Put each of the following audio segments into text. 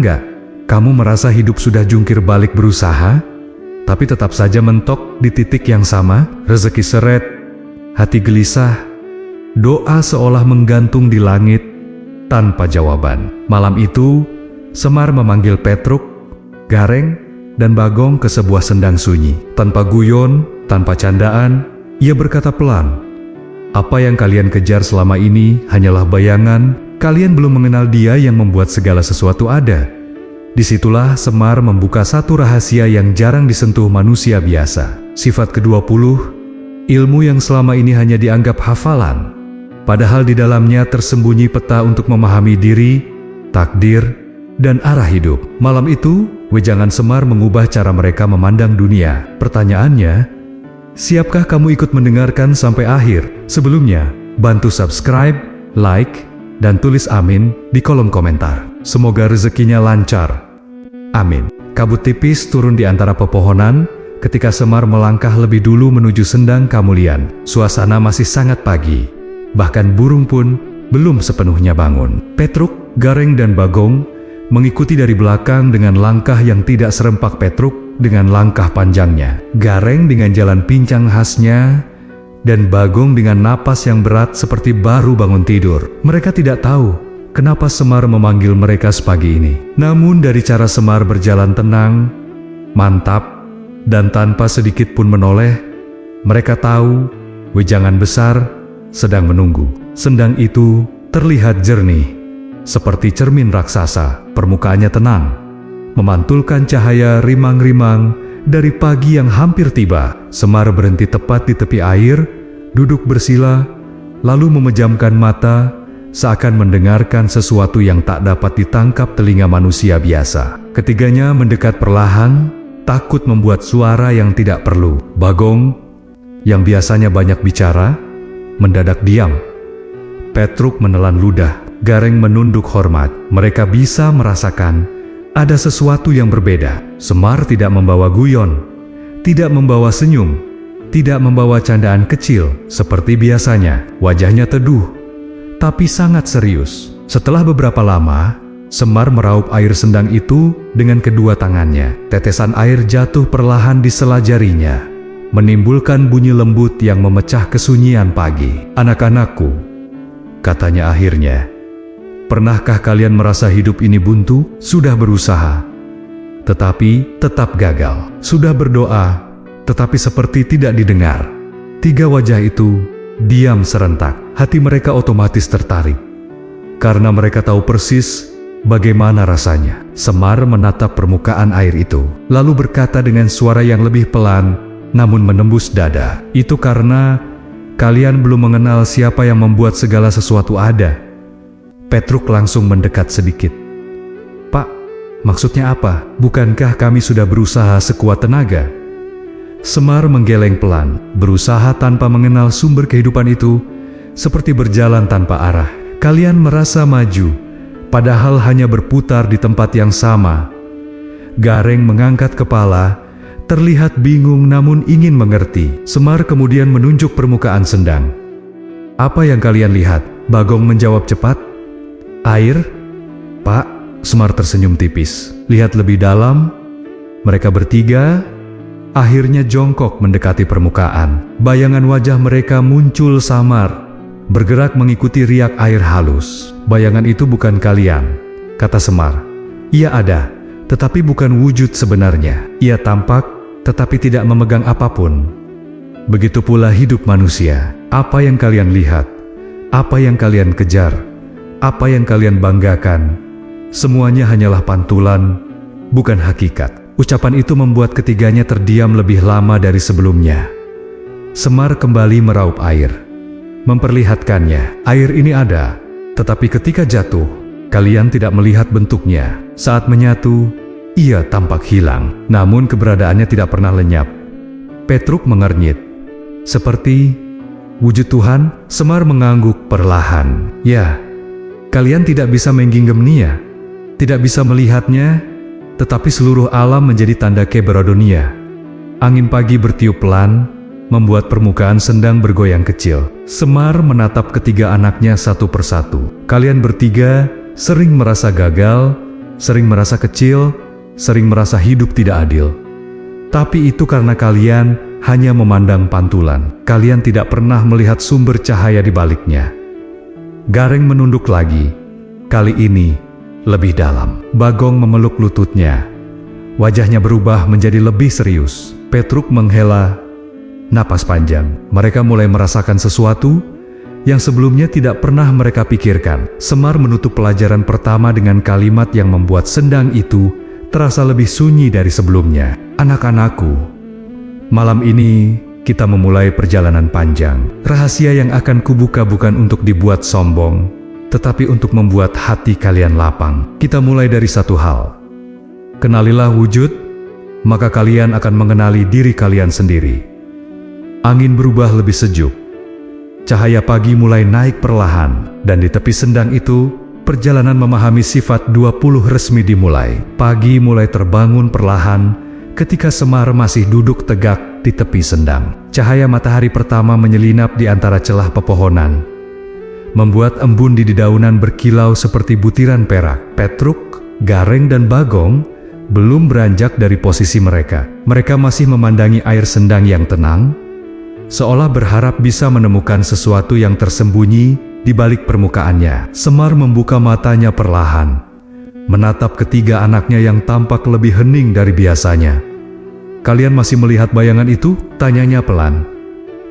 nggak? Kamu merasa hidup sudah jungkir balik berusaha, tapi tetap saja mentok di titik yang sama, rezeki seret, hati gelisah, doa seolah menggantung di langit tanpa jawaban. Malam itu, Semar memanggil Petruk, Gareng, dan Bagong ke sebuah sendang sunyi. Tanpa guyon, tanpa candaan, ia berkata pelan, "Apa yang kalian kejar selama ini hanyalah bayangan, kalian belum mengenal Dia yang membuat segala sesuatu ada." Disitulah Semar membuka satu rahasia yang jarang disentuh manusia biasa. Sifat ke-20, ilmu yang selama ini hanya dianggap hafalan, padahal di dalamnya tersembunyi peta untuk memahami diri, takdir, dan arah hidup. Malam itu, wejangan Semar mengubah cara mereka memandang dunia. Pertanyaannya, siapkah kamu ikut mendengarkan sampai akhir? Sebelumnya, bantu subscribe, like, dan tulis amin di kolom komentar. Semoga rezekinya lancar. Amin. Kabut tipis turun di antara pepohonan ketika Semar melangkah lebih dulu menuju sendang Kamulian. Suasana masih sangat pagi. Bahkan burung pun belum sepenuhnya bangun. Petruk, Gareng, dan Bagong mengikuti dari belakang dengan langkah yang tidak serempak Petruk dengan langkah panjangnya. Gareng dengan jalan pincang khasnya, dan Bagong dengan napas yang berat seperti baru bangun tidur. Mereka tidak tahu kenapa Semar memanggil mereka sepagi ini. Namun dari cara Semar berjalan tenang, mantap, dan tanpa sedikit pun menoleh, mereka tahu wejangan besar sedang menunggu. Sendang itu terlihat jernih, seperti cermin raksasa. Permukaannya tenang, memantulkan cahaya rimang-rimang dari pagi yang hampir tiba. Semar berhenti tepat di tepi air, duduk bersila, lalu memejamkan mata, seakan mendengarkan sesuatu yang tak dapat ditangkap telinga manusia biasa. Ketiganya mendekat perlahan, takut membuat suara yang tidak perlu. Bagong, yang biasanya banyak bicara, mendadak diam. Petruk menelan ludah, Gareng menunduk hormat. Mereka bisa merasakan ada sesuatu yang berbeda. Semar tidak membawa guyon, tidak membawa senyum, tidak membawa candaan kecil seperti biasanya. Wajahnya teduh, tapi sangat serius. Setelah beberapa lama, Semar meraup air sendang itu dengan kedua tangannya. Tetesan air jatuh perlahan di sela jarinya, menimbulkan bunyi lembut yang memecah kesunyian pagi. "Anak-anakku," katanya akhirnya, "pernahkah kalian merasa hidup ini buntu? Sudah berusaha, tetapi tetap gagal. Sudah berdoa, tetapi seperti tidak didengar." Tiga wajah itu diam serentak. Hati mereka otomatis tertarik, karena mereka tahu persis bagaimana rasanya. Semar menatap permukaan air itu, lalu berkata dengan suara yang lebih pelan, namun menembus dada, "Itu karena kalian belum mengenal siapa yang membuat segala sesuatu ada." Petruk langsung mendekat sedikit. "Pak, maksudnya apa? Bukankah kami sudah berusaha sekuat tenaga?" Semar menggeleng pelan. Berusaha tanpa mengenal sumber kehidupan itu seperti berjalan tanpa arah. Kalian merasa maju, padahal hanya berputar di tempat yang sama. Gareng mengangkat kepala, terlihat bingung namun ingin mengerti. Semar kemudian menunjuk permukaan sendang. "Apa yang kalian lihat?" Bagong menjawab cepat. "Air, Pak." Semar tersenyum tipis. "Lihat lebih dalam." Mereka bertiga akhirnya jongkok mendekati permukaan. Bayangan wajah mereka muncul samar, bergerak mengikuti riak air halus. "Bayangan itu bukan kalian," kata Semar. "Ia ada, tetapi bukan wujud sebenarnya. Ia tampak, tetapi tidak memegang apapun. Begitu pula hidup manusia. Apa yang kalian lihat, apa yang kalian kejar, apa yang kalian banggakan, semuanya hanyalah pantulan, bukan hakikat." Ucapan itu membuat ketiganya terdiam lebih lama dari sebelumnya. Semar kembali meraup air, memperlihatkannya. "Air ini ada, tetapi ketika jatuh, kalian tidak melihat bentuknya. Saat menyatu, ia tampak hilang, namun keberadaannya tidak pernah lenyap." Petruk mengernyit. "Seperti wujud Tuhan?" Semar mengangguk perlahan. "Ya, kalian tidak bisa menggenggam-nya, tidak bisa melihatnya, tetapi seluruh alam menjadi tanda keberadaannya." Angin pagi bertiup pelan, membuat permukaan sendang bergoyang kecil. Semar menatap ketiga anaknya satu persatu. "Kalian bertiga sering merasa gagal, sering merasa kecil, sering merasa hidup tidak adil. Tapi itu karena kalian hanya memandang pantulan. Kalian tidak pernah melihat sumber cahaya di baliknya. Gareng menunduk lagi. Kali ini lebih dalam. Bagong memeluk lututnya. Wajahnya berubah menjadi lebih serius. Petruk menghela napas panjang. Mereka mulai merasakan sesuatu yang sebelumnya tidak pernah mereka pikirkan. Semar menutup pelajaran pertama dengan kalimat yang membuat sendang itu terasa lebih sunyi dari sebelumnya. Anak-anakku, malam ini kita memulai perjalanan panjang. Rahasia yang akan kubuka bukan untuk dibuat sombong, tetapi untuk membuat hati kalian lapang. Kita mulai dari satu hal. Kenalilah wujud, maka kalian akan mengenali diri kalian sendiri. Angin berubah lebih sejuk. Cahaya pagi mulai naik perlahan, dan di tepi sendang itu, perjalanan memahami sifat 20 resmi dimulai. Pagi mulai terbangun perlahan ketika Semar masih duduk tegak di tepi sendang. Cahaya matahari pertama menyelinap di antara celah pepohonan, membuat embun di dedaunan berkilau seperti butiran perak. Petruk, Gareng, dan Bagong belum beranjak dari posisi mereka. Mereka masih memandangi air sendang yang tenang, seolah berharap bisa menemukan sesuatu yang tersembunyi di balik permukaannya. Semar membuka matanya perlahan, menatap ketiga anaknya yang tampak lebih hening dari biasanya. Kalian masih melihat bayangan itu? Tanyanya pelan.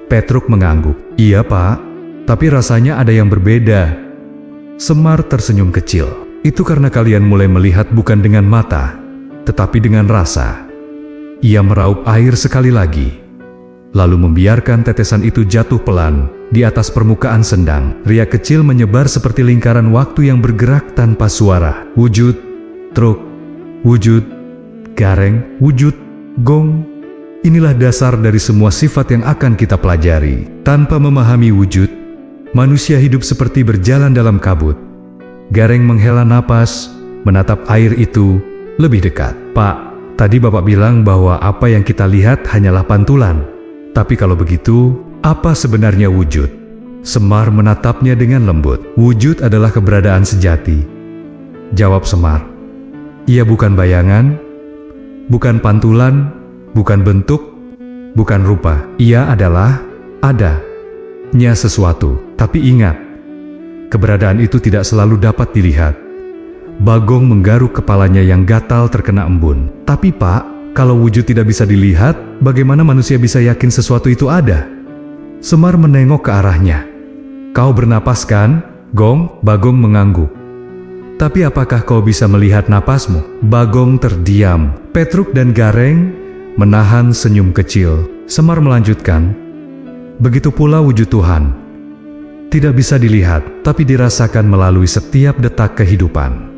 Petruk mengangguk. Iya pak, tapi rasanya ada yang berbeda. Semar tersenyum kecil. Itu karena kalian mulai melihat bukan dengan mata, tetapi dengan rasa. Ia meraup air sekali lagi, lalu membiarkan tetesan itu jatuh pelan di atas permukaan sendang. Riak kecil menyebar seperti lingkaran waktu yang bergerak tanpa suara. Wujud, truk, wujud, gareng, wujud, gong. Inilah dasar dari semua sifat yang akan kita pelajari. Tanpa memahami wujud, manusia hidup seperti berjalan dalam kabut. Gareng menghela napas, menatap air itu lebih dekat. Pak, tadi Bapak bilang bahwa apa yang kita lihat hanyalah pantulan. Tapi kalau begitu, apa sebenarnya wujud? Semar menatapnya dengan lembut. Wujud adalah keberadaan sejati, jawab Semar. Ia bukan bayangan, bukan pantulan, bukan bentuk, bukan rupa. Ia adalah adanya sesuatu. Tapi ingat, keberadaan itu tidak selalu dapat dilihat. Bagong menggaruk kepalanya yang gatal terkena embun. Tapi Pak, kalau wujud tidak bisa dilihat, bagaimana manusia bisa yakin sesuatu itu ada? Semar menengok ke arahnya. Kau bernapas kan, Gong? Bagong mengangguk. Tapi apakah kau bisa melihat napasmu? Bagong terdiam. Petruk dan Gareng menahan senyum kecil. Semar melanjutkan, begitu pula wujud Tuhan. Tidak bisa dilihat, tapi dirasakan melalui setiap detak kehidupan.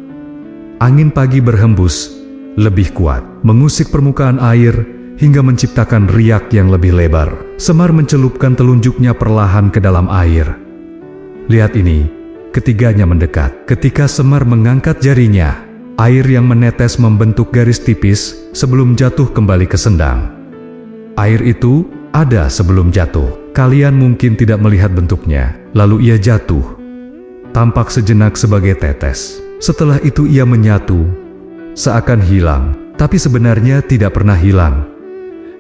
Angin pagi berhembus lebih kuat, mengusik permukaan air hingga menciptakan riak yang lebih lebar. Semar mencelupkan telunjuknya perlahan ke dalam air. Lihat ini, ketiganya mendekat. Ketika Semar mengangkat jarinya, air yang menetes membentuk garis tipis sebelum jatuh kembali ke sendang. Air itu ada sebelum jatuh. Kalian mungkin tidak melihat bentuknya. Lalu ia jatuh, tampak sejenak sebagai tetes. Setelah itu ia menyatu, seakan hilang, tapi sebenarnya tidak pernah hilang,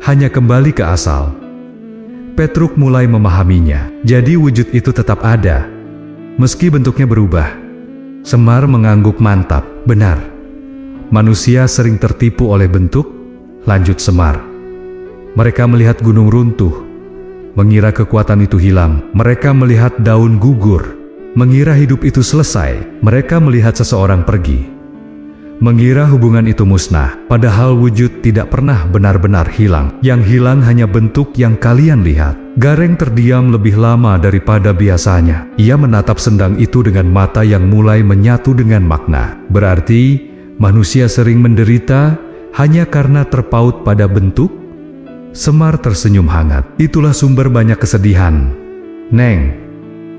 hanya kembali ke asal. Petruk mulai memahaminya. Jadi wujud itu tetap ada, meski bentuknya berubah. Semar mengangguk mantap. Benar, manusia sering tertipu oleh bentuk, lanjut Semar. Mereka melihat gunung runtuh, mengira kekuatan itu hilang. Mereka melihat daun gugur, mengira hidup itu selesai. Mereka melihat seseorang pergi, mengira hubungan itu musnah. Padahal wujud tidak pernah benar-benar hilang. Yang hilang hanya bentuk yang kalian lihat. Gareng terdiam lebih lama daripada biasanya. Ia menatap sendang itu dengan mata yang mulai menyatu dengan makna. Berarti manusia sering menderita hanya karena terpaut pada bentuk? Semar tersenyum hangat. Itulah sumber banyak kesedihan, Neng.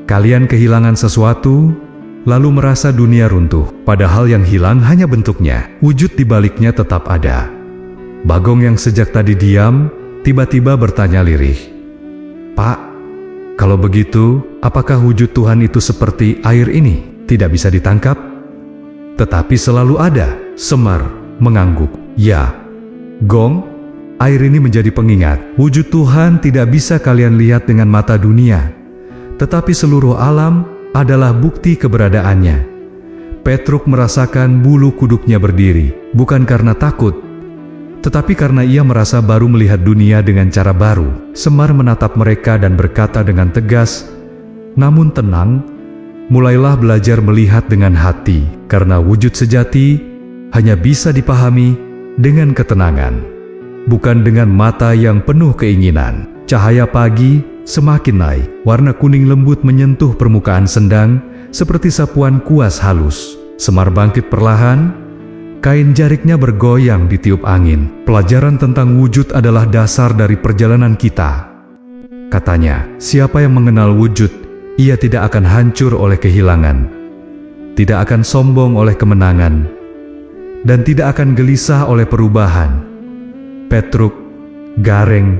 Kalian kehilangan sesuatu, lalu merasa dunia runtuh. Padahal yang hilang hanya bentuknya. Wujud di baliknya tetap ada. Bagong yang sejak tadi diam, tiba-tiba bertanya lirih. Pak, kalau begitu, apakah wujud Tuhan itu seperti air ini? Tidak bisa ditangkap, tetapi selalu ada. Semar mengangguk. Ya, Gong, air ini menjadi pengingat. Wujud Tuhan tidak bisa kalian lihat dengan mata dunia, tetapi seluruh alam adalah bukti keberadaannya. Petruk merasakan bulu kuduknya berdiri, bukan karena takut, tetapi karena ia merasa baru melihat dunia dengan cara baru. Semar menatap mereka dan berkata dengan tegas, namun tenang, mulailah belajar melihat dengan hati, karena wujud sejati hanya bisa dipahami dengan ketenangan, bukan dengan mata yang penuh keinginan. Cahaya pagi semakin naik, warna kuning lembut menyentuh permukaan sendang seperti sapuan kuas halus. Semar bangkit perlahan, kain jariknya bergoyang ditiup angin. Pelajaran tentang wujud adalah dasar dari perjalanan kita. Katanya, siapa yang mengenal wujud, ia tidak akan hancur oleh kehilangan, tidak akan sombong oleh kemenangan, dan tidak akan gelisah oleh perubahan. Petruk, Gareng,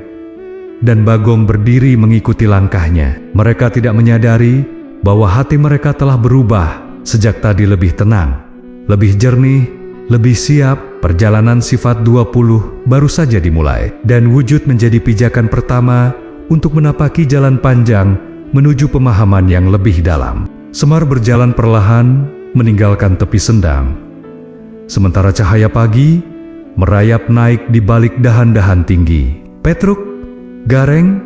dan Bagong berdiri mengikuti langkahnya. Mereka tidak menyadari bahwa hati mereka telah berubah sejak tadi, lebih tenang, lebih jernih, lebih siap. Perjalanan sifat 20 baru saja dimulai, dan wujud menjadi pijakan pertama untuk menapaki jalan panjang menuju pemahaman yang lebih dalam. Semar berjalan perlahan meninggalkan tepi sendang, sementara cahaya pagi merayap naik di balik dahan-dahan tinggi. Petruk, Gareng,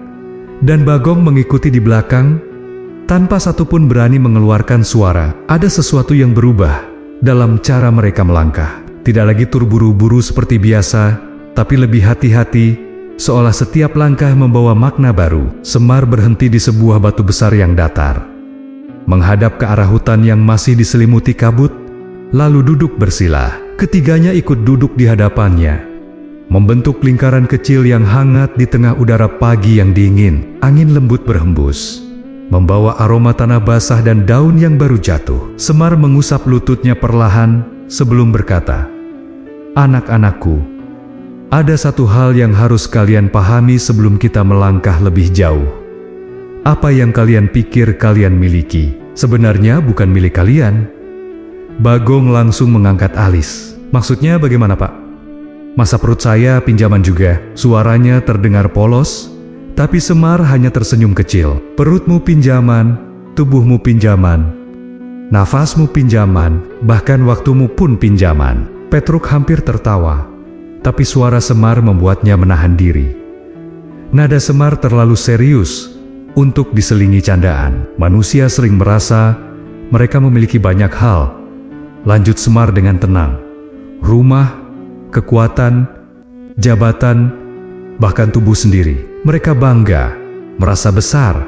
dan Bagong mengikuti di belakang tanpa satupun berani mengeluarkan suara. Ada sesuatu yang berubah dalam cara mereka melangkah. Tidak lagi terburu-buru seperti biasa, tapi lebih hati-hati, seolah setiap langkah membawa makna baru. Semar berhenti di sebuah batu besar yang datar, menghadap ke arah hutan yang masih diselimuti kabut, lalu duduk bersila. Ketiganya ikut duduk di hadapannya, membentuk lingkaran kecil yang hangat di tengah udara pagi yang dingin. Angin lembut berhembus, membawa aroma tanah basah dan daun yang baru jatuh. Semar mengusap lututnya perlahan sebelum berkata, "Anak-anakku, ada satu hal yang harus kalian pahami sebelum kita melangkah lebih jauh. Apa yang kalian pikir kalian miliki, sebenarnya bukan milik kalian." Bagong langsung mengangkat alis. "Maksudnya bagaimana, Pak?" "Masa perut saya pinjaman juga?" Suaranya terdengar polos, tapi Semar hanya tersenyum kecil. "Perutmu pinjaman, tubuhmu pinjaman, nafasmu pinjaman, bahkan waktumu pun pinjaman." Petruk hampir tertawa, tapi suara Semar membuatnya menahan diri. Nada Semar terlalu serius untuk diselingi candaan. Manusia sering merasa mereka memiliki banyak hal, lanjut Semar dengan tenang. Rumah, kekuatan, jabatan, bahkan tubuh sendiri. Mereka bangga, merasa besar,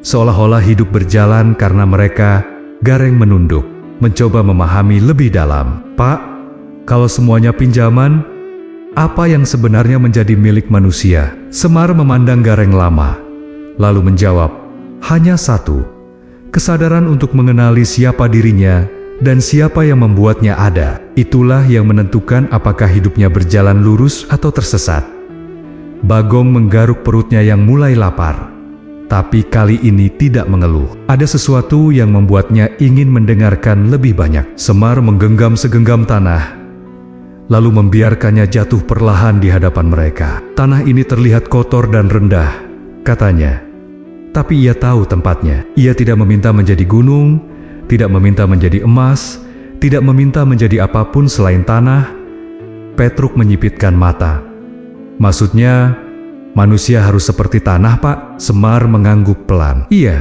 seolah-olah hidup berjalan karena mereka. Gareng menunduk, mencoba memahami lebih dalam. "Pak, kalau semuanya pinjaman, apa yang sebenarnya menjadi milik manusia?" Semar memandang Gareng lama, lalu menjawab, "Hanya satu, kesadaran untuk mengenali siapa dirinya dan siapa yang membuatnya ada. Itulah yang menentukan apakah hidupnya berjalan lurus atau tersesat." Bagong menggaruk perutnya yang mulai lapar, tapi kali ini tidak mengeluh. Ada sesuatu yang membuatnya ingin mendengarkan lebih banyak. Semar menggenggam segenggam tanah, lalu membiarkannya jatuh perlahan di hadapan mereka. "Tanah ini terlihat kotor dan rendah," katanya. "Tapi ia tahu tempatnya. Ia tidak meminta menjadi gunung, tidak meminta menjadi emas, tidak meminta menjadi apapun selain tanah." Petruk menyipitkan mata. "Maksudnya, manusia harus seperti tanah, Pak?" Semar mengangguk pelan. "Iya,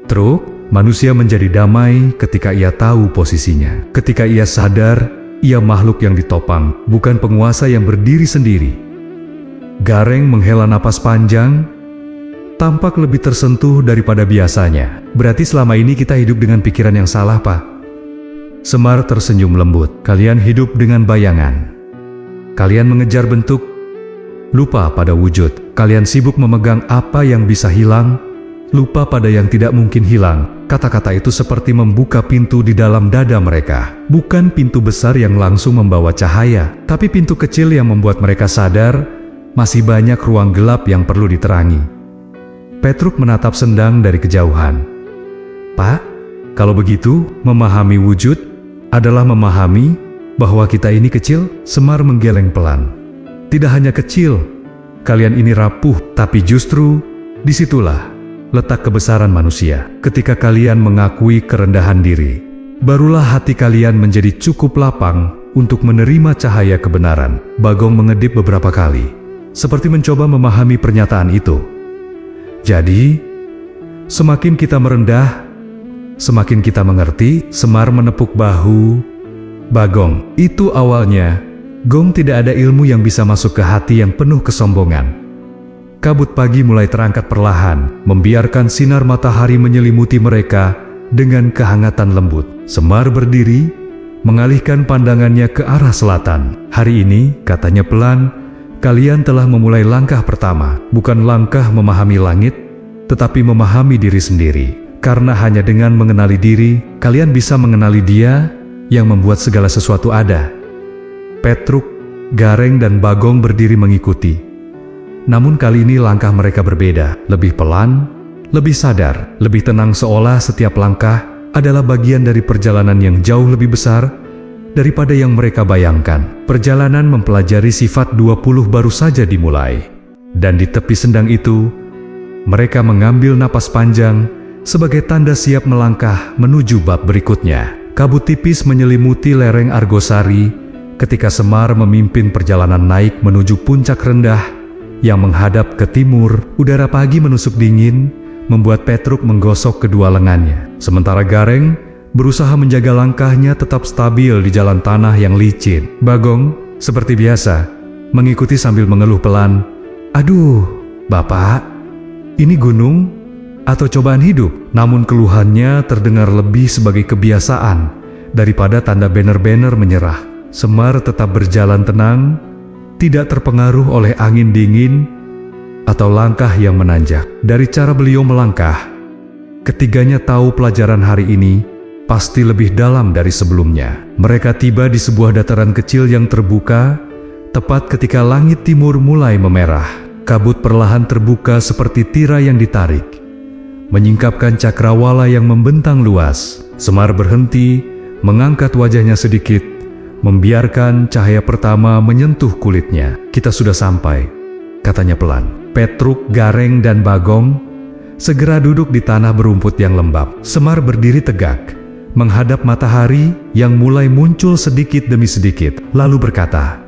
Truk, manusia menjadi damai ketika ia tahu posisinya. Ketika ia sadar, ia makhluk yang ditopang, bukan penguasa yang berdiri sendiri." Gareng menghela napas panjang, tampak lebih tersentuh daripada biasanya. "Berarti selama ini kita hidup dengan pikiran yang salah, Pak?" Semar tersenyum lembut. "Kalian hidup dengan bayangan. Kalian mengejar bentuk, lupa pada wujud. Kalian sibuk memegang apa yang bisa hilang, lupa pada yang tidak mungkin hilang." Kata-kata itu seperti membuka pintu di dalam dada mereka. Bukan pintu besar yang langsung membawa cahaya, tapi pintu kecil yang membuat mereka sadar masih banyak ruang gelap yang perlu diterangi. Petruk menatap sendang dari kejauhan. "Pak, kalau begitu, memahami wujud adalah memahami bahwa kita ini kecil? Semar menggeleng pelan. Tidak hanya kecil, kalian ini rapuh, tapi justru disitulah letak kebesaran manusia. Ketika kalian mengakui kerendahan diri, barulah hati kalian menjadi cukup lapang untuk menerima cahaya kebenaran. Bagong mengedip beberapa kali, seperti mencoba memahami pernyataan itu. Jadi, semakin kita merendah, semakin kita mengerti. Semar menepuk bahu Bagong. Itu awalnya, Gong tidak ada ilmu yang bisa masuk ke hati yang penuh kesombongan. Kabut pagi mulai terangkat perlahan, membiarkan sinar matahari menyelimuti mereka dengan kehangatan lembut. Semar berdiri, mengalihkan pandangannya ke arah selatan. Hari ini, katanya pelan, kalian telah memulai langkah pertama. Bukan langkah memahami langit, tetapi memahami diri sendiri. Karena hanya dengan mengenali diri, kalian bisa mengenali Dia yang membuat segala sesuatu ada. Petruk, Gareng, dan Bagong berdiri mengikuti. Namun kali ini langkah mereka berbeda, lebih pelan, lebih sadar, lebih tenang, seolah setiap langkah adalah bagian dari perjalanan yang jauh lebih besar daripada yang mereka bayangkan. Perjalanan mempelajari sifat 20 baru saja dimulai. Dan di tepi sendang itu, mereka mengambil napas panjang sebagai tanda siap melangkah menuju bab berikutnya. Kabut tipis menyelimuti lereng Argosari ketika Semar memimpin perjalanan naik menuju puncak rendah yang menghadap ke timur. Udara pagi menusuk dingin, membuat Petruk menggosok kedua lengannya. Sementara Gareng berusaha menjaga langkahnya tetap stabil di jalan tanah yang licin. Bagong, seperti biasa, mengikuti sambil mengeluh pelan. Aduh, Bapak, ini gunung atau cobaan hidup? Namun keluhannya terdengar lebih sebagai kebiasaan daripada tanda benar-benar menyerah. Semar tetap berjalan tenang, tidak terpengaruh oleh angin dingin atau langkah yang menanjak. Dari cara beliau melangkah, ketiganya tahu pelajaran hari ini pasti lebih dalam dari sebelumnya. Mereka tiba di sebuah dataran kecil yang terbuka, tepat ketika langit timur mulai memerah. Kabut perlahan terbuka seperti tirai yang ditarik, menyingkapkan cakrawala yang membentang luas. Semar berhenti, mengangkat wajahnya sedikit, membiarkan cahaya pertama menyentuh kulitnya. Kita sudah sampai, katanya pelan. Petruk, Gareng, dan Bagong segera duduk di tanah berumput yang lembab. Semar berdiri tegak, menghadap matahari yang mulai muncul sedikit demi sedikit, lalu berkata,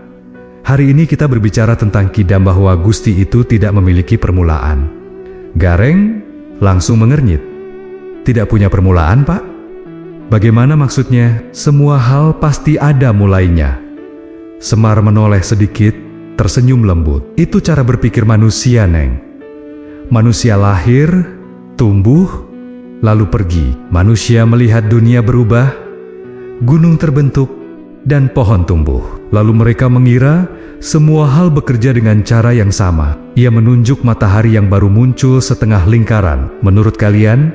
"Hari ini kita berbicara tentang kidam bahwa Gusti itu tidak memiliki permulaan." Gareng langsung mengernyit. "Tidak punya permulaan, Pak? Bagaimana maksudnya?" "Semua hal pasti ada mulainya." Semar menoleh sedikit, tersenyum lembut. "Itu cara berpikir manusia, Neng. Manusia lahir, tumbuh, lalu pergi. Manusia melihat dunia berubah, gunung terbentuk, dan pohon tumbuh. Lalu mereka mengira semua hal bekerja dengan cara yang sama." Ia menunjuk matahari yang baru muncul setengah lingkaran. "Menurut kalian,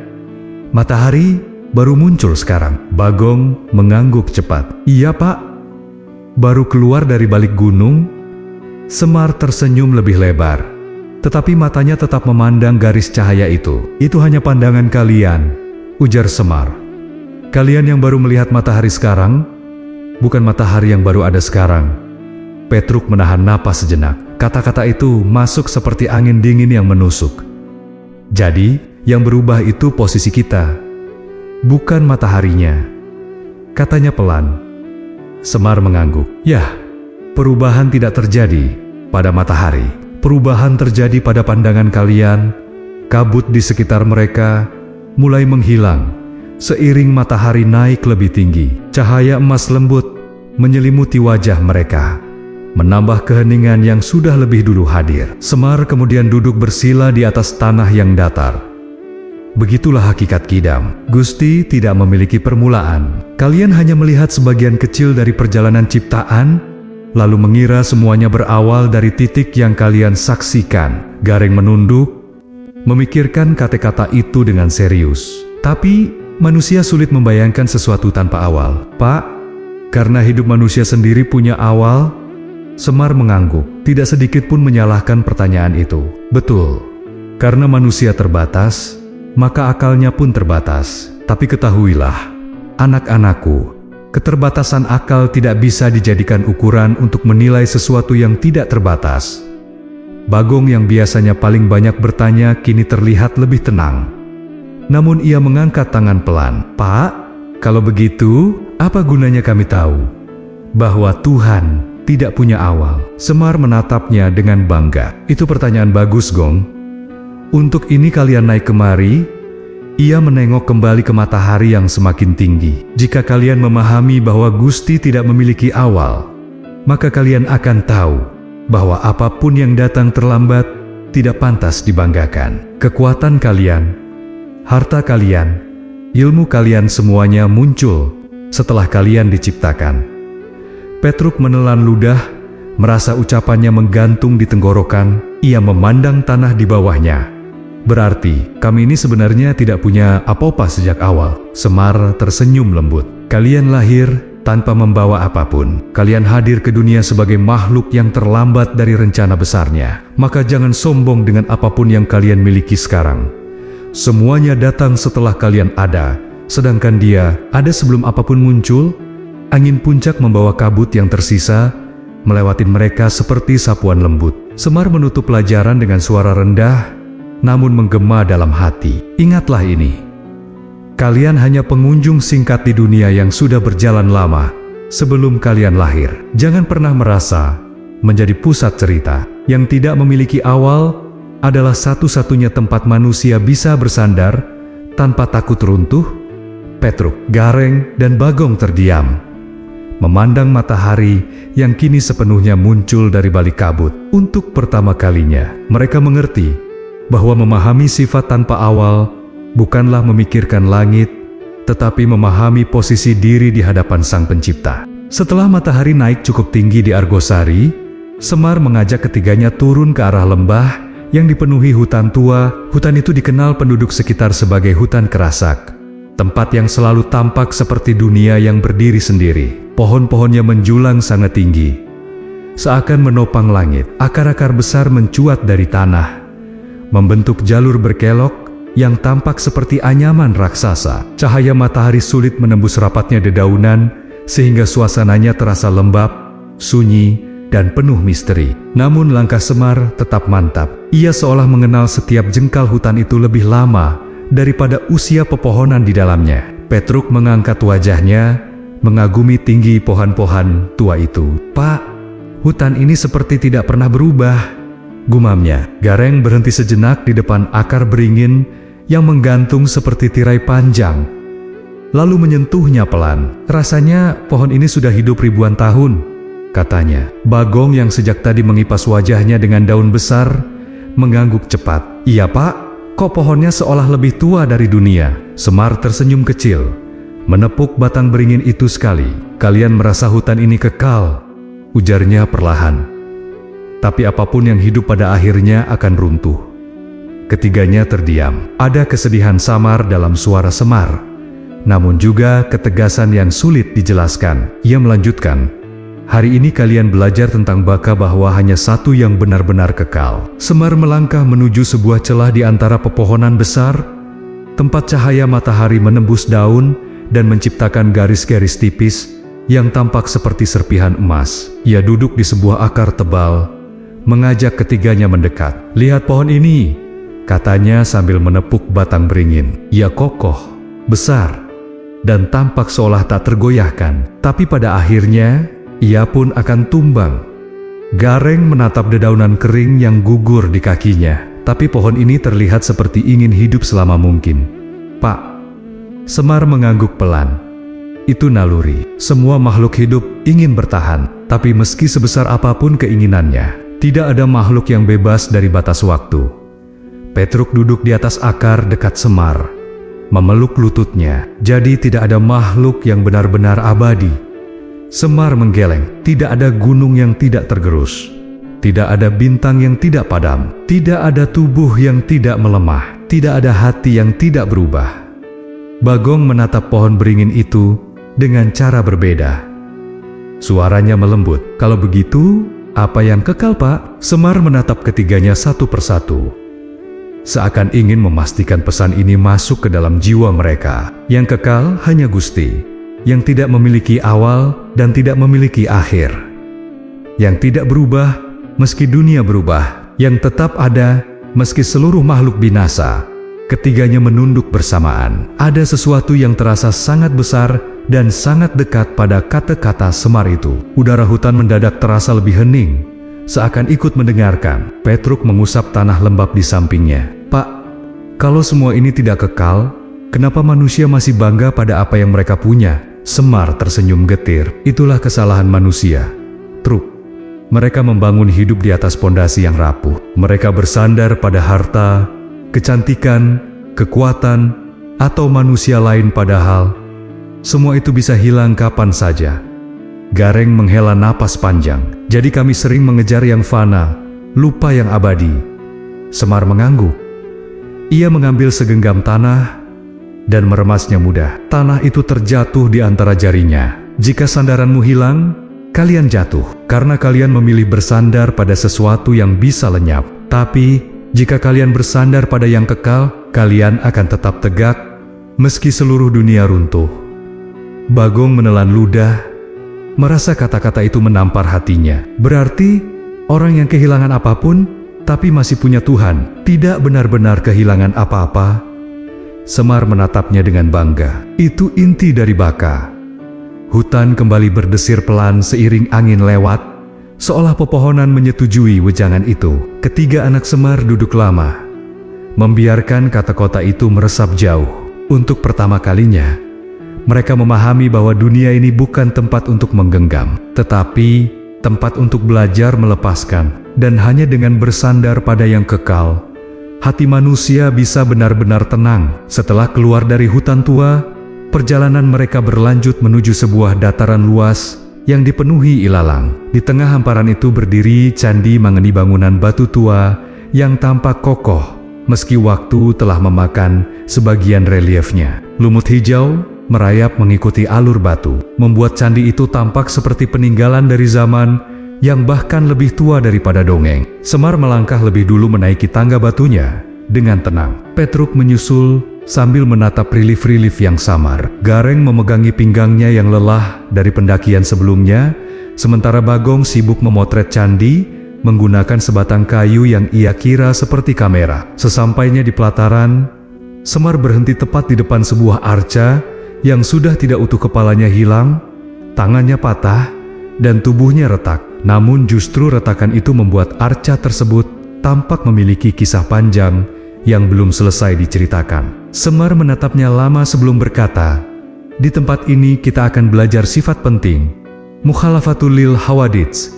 matahari baru muncul sekarang?" Bagong mengangguk cepat. "Iya, Pak. Baru keluar dari balik gunung." Semar tersenyum lebih lebar, tetapi matanya tetap memandang garis cahaya itu. "Itu hanya pandangan kalian," ujar Semar. "Kalian yang baru melihat matahari sekarang, bukan matahari yang baru ada sekarang." Petruk menahan napas sejenak. Kata-kata itu masuk seperti angin dingin yang menusuk. "Jadi, yang berubah itu posisi kita, bukan mataharinya," katanya pelan. Semar mengangguk. "Yah, perubahan tidak terjadi pada matahari. Perubahan terjadi pada pandangan kalian." Kabut di sekitar mereka mulai menghilang seiring matahari naik lebih tinggi. Cahaya emas lembut menyelimuti wajah mereka, menambah keheningan yang sudah lebih dulu hadir. Semar kemudian duduk bersila di atas tanah yang datar. "Begitulah hakikat kidam. Gusti tidak memiliki permulaan. Kalian hanya melihat sebagian kecil dari perjalanan ciptaan, lalu mengira semuanya berawal dari titik yang kalian saksikan." Gareng menunduk, memikirkan kata-kata itu dengan serius. "Tapi, manusia sulit membayangkan sesuatu tanpa awal." "Pak, karena hidup manusia sendiri punya awal." Semar mengangguk, tidak sedikit pun menyalahkan pertanyaan itu. "Betul, karena manusia terbatas, maka akalnya pun terbatas. Tapi ketahuilah, anak-anakku, Keterbatasan akal tidak bisa dijadikan ukuran untuk menilai sesuatu yang tidak terbatas. Bagong yang biasanya paling banyak bertanya kini terlihat lebih tenang. Namun ia mengangkat tangan pelan. "Pak, kalau begitu, apa gunanya kami tahu bahwa Tuhan tidak punya awal?" Semar menatapnya dengan bangga. "Itu pertanyaan bagus, Gong. Untuk ini kalian naik kemari." Ia menengok kembali ke matahari yang semakin tinggi. "Jika kalian memahami bahwa Gusti tidak memiliki awal, maka kalian akan tahu bahwa apapun yang datang terlambat tidak pantas dibanggakan. Kekuatan kalian, harta kalian, ilmu kalian semuanya muncul setelah kalian diciptakan." Petruk menelan ludah, merasa ucapannya menggantung di tenggorokan. Ia memandang tanah di bawahnya. "Berarti, kami ini sebenarnya tidak punya apa-apa sejak awal." Semar tersenyum lembut. "Kalian lahir tanpa membawa apapun. Kalian hadir ke dunia sebagai makhluk yang terlambat dari rencana besarnya. Maka jangan sombong dengan apapun yang kalian miliki sekarang. Semuanya datang setelah kalian ada, sedangkan Dia ada sebelum apapun muncul." Angin puncak membawa kabut yang tersisa, melewati mereka seperti sapuan lembut. Semar menutup pelajaran dengan suara rendah, namun menggema dalam hati. "Ingatlah ini. Kalian hanya pengunjung singkat di dunia yang sudah berjalan lama sebelum kalian lahir. Jangan pernah merasa menjadi pusat cerita. Yang tidak memiliki awal adalah satu-satunya tempat manusia bisa bersandar tanpa takut runtuh." Petruk, Gareng, dan Bagong terdiam, memandang matahari yang kini sepenuhnya muncul dari balik kabut. Untuk pertama kalinya, mereka mengerti bahwa memahami sifat tanpa awal bukanlah memikirkan langit, tetapi memahami posisi diri di hadapan Sang Pencipta. Setelah matahari naik cukup tinggi di Argosari, Semar mengajak ketiganya turun ke arah lembah yang dipenuhi hutan tua. Hutan itu dikenal penduduk sekitar sebagai hutan kerasak, tempat yang selalu tampak seperti dunia yang berdiri sendiri. Pohon-pohonnya menjulang sangat tinggi, seakan menopang langit. Akar-akar besar mencuat dari tanah, membentuk jalur berkelok yang tampak seperti anyaman raksasa. Cahaya matahari sulit menembus rapatnya dedaunan, sehingga suasananya terasa lembab, sunyi, dan penuh misteri. Namun langkah Semar tetap mantap. Ia seolah mengenal setiap jengkal hutan itu lebih lama daripada usia pepohonan di dalamnya. Petruk mengangkat wajahnya, mengagumi tinggi pohon-pohon tua itu. "Pak, hutan ini seperti tidak pernah berubah," gumamnya. Gareng berhenti sejenak di depan akar beringin yang menggantung seperti tirai panjang, lalu menyentuhnya pelan. "Rasanya pohon ini sudah hidup ribuan tahun," katanya. Bagong yang sejak tadi mengipas wajahnya dengan daun besar mengangguk cepat. "Iya Pak, kok pohonnya seolah lebih tua dari dunia?" Semar tersenyum kecil, menepuk batang beringin itu sekali. "Kalian merasa hutan ini kekal," ujarnya perlahan. "Tapi apapun yang hidup pada akhirnya akan runtuh." Ketiganya terdiam. Ada kesedihan samar dalam suara Semar, namun juga ketegasan yang sulit dijelaskan. Ia melanjutkan, "Hari ini kalian belajar tentang baka bahwa hanya satu yang benar-benar kekal." Semar melangkah menuju sebuah celah di antara pepohonan besar, tempat cahaya matahari menembus daun dan menciptakan garis-garis tipis yang tampak seperti serpihan emas. Ia duduk di sebuah akar tebal, mengajak ketiganya mendekat. "Lihat pohon ini," katanya sambil menepuk batang beringin. Ia kokoh, besar, dan tampak seolah tak tergoyahkan. Tapi pada akhirnya, ia pun akan tumbang. Gareng menatap dedaunan kering yang gugur di kakinya. Tapi pohon ini terlihat seperti ingin hidup selama mungkin. "Pak," Semar mengangguk pelan, "itu naluri. Semua makhluk hidup ingin bertahan. Tapi meski sebesar apapun keinginannya, tidak ada makhluk yang bebas dari batas waktu." Petruk duduk di atas akar dekat Semar, memeluk lututnya. "Jadi tidak ada makhluk yang benar-benar abadi." Semar menggeleng. "Tidak ada gunung yang tidak tergerus. Tidak ada bintang yang tidak padam. Tidak ada tubuh yang tidak melemah. Tidak ada hati yang tidak berubah." Bagong menatap pohon beringin itu dengan cara berbeda. Suaranya melembut. "Kalau begitu, apa yang kekal, Pak?" Semar menatap ketiganya satu persatu, seakan ingin memastikan pesan ini masuk ke dalam jiwa mereka. "Yang kekal hanya Gusti. yang tidak memiliki awal dan tidak memiliki akhir. Yang tidak berubah meski dunia berubah, yang tetap ada meski seluruh makhluk binasa. Ketiganya menunduk bersamaan. Ada sesuatu yang terasa sangat besar dan sangat dekat pada kata-kata Semar itu. Udara hutan mendadak terasa lebih hening, seakan ikut mendengarkan. Petruk mengusap tanah lembab di sampingnya. "Pak, kalau semua ini tidak kekal, kenapa manusia masih bangga pada apa yang mereka punya?" Semar tersenyum getir. "Itulah kesalahan manusia, Truk. Mereka membangun hidup di atas pondasi yang rapuh. Mereka bersandar pada harta, kecantikan, kekuatan, atau manusia lain, padahal semua itu bisa hilang kapan saja." Gareng menghela napas panjang. "Jadi kami sering mengejar yang fana, lupa yang abadi." Semar mengangguk. Ia mengambil segenggam tanah dan meremasnya mudah. Tanah itu terjatuh di antara jarinya. "Jika sandaranmu hilang, kalian jatuh, karena kalian memilih bersandar pada sesuatu yang bisa lenyap. Tapi, jika kalian bersandar pada yang kekal, kalian akan tetap tegak, meski seluruh dunia runtuh." Bagong menelan ludah, merasa kata-kata itu menampar hatinya. Berarti, orang yang kehilangan apapun, tapi masih punya Tuhan, tidak benar-benar kehilangan apa-apa. Semar menatapnya dengan bangga. Itu inti dari Baka. Hutan kembali berdesir pelan seiring angin lewat, seolah pepohonan menyetujui wejangan itu. Ketiga anak Semar duduk lama, membiarkan kata-kata itu meresap jauh. Untuk pertama kalinya, mereka memahami bahwa dunia ini bukan tempat untuk menggenggam, tetapi tempat untuk belajar melepaskan. Dan hanya dengan bersandar pada yang kekal, hati manusia bisa benar-benar tenang. Setelah keluar dari hutan tua, perjalanan mereka berlanjut menuju sebuah dataran luas yang dipenuhi ilalang. Di tengah hamparan itu berdiri candi mangeni bangunan batu tua yang tampak kokoh, meski waktu telah memakan sebagian reliefnya. Lumut hijau merayap mengikuti alur batu, membuat candi itu tampak seperti peninggalan dari zaman yang bahkan lebih tua daripada dongeng. Semar melangkah lebih dulu menaiki tangga batunya dengan tenang. Petruk menyusul sambil menatap relief-relief yang samar. Gareng memegangi pinggangnya yang lelah dari pendakian sebelumnya, sementara Bagong sibuk memotret candi menggunakan sebatang kayu yang ia kira seperti kamera. Sesampainya di pelataran, Semar berhenti tepat di depan sebuah arca yang sudah tidak utuh. Kepalanya hilang, tangannya patah, dan tubuhnya retak. Namun justru retakan itu membuat arca tersebut tampak memiliki kisah panjang yang belum selesai diceritakan. Semar menatapnya lama sebelum berkata, "Di tempat ini kita akan belajar sifat penting, mukhalafatul lil hawadits."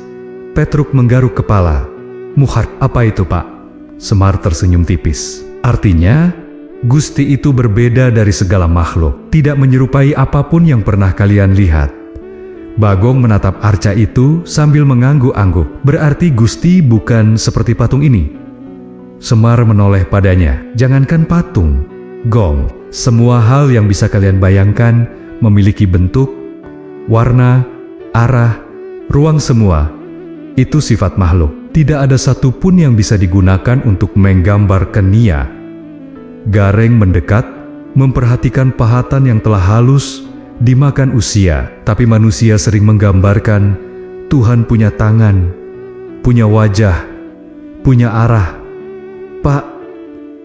Petruk menggaruk kepala. "Mukhar, apa itu, Pak?" Semar tersenyum tipis. "Artinya, Gusti itu berbeda dari segala makhluk, tidak menyerupai apapun yang pernah kalian lihat." Bagong menatap arca itu sambil mengangguk-angguk. "Berarti Gusti bukan seperti patung ini?" Semar menoleh padanya. "Jangankan patung, Gong, semua hal yang bisa kalian bayangkan memiliki bentuk, warna, arah, ruang, semua itu sifat makhluk. Tidak ada satupun yang bisa digunakan untuk menggambarkan Nia." Gareng mendekat, memperhatikan pahatan yang telah halus dimakan usia, tapi manusia sering menggambarkan Tuhan punya tangan, punya wajah, punya arah. "Pak,"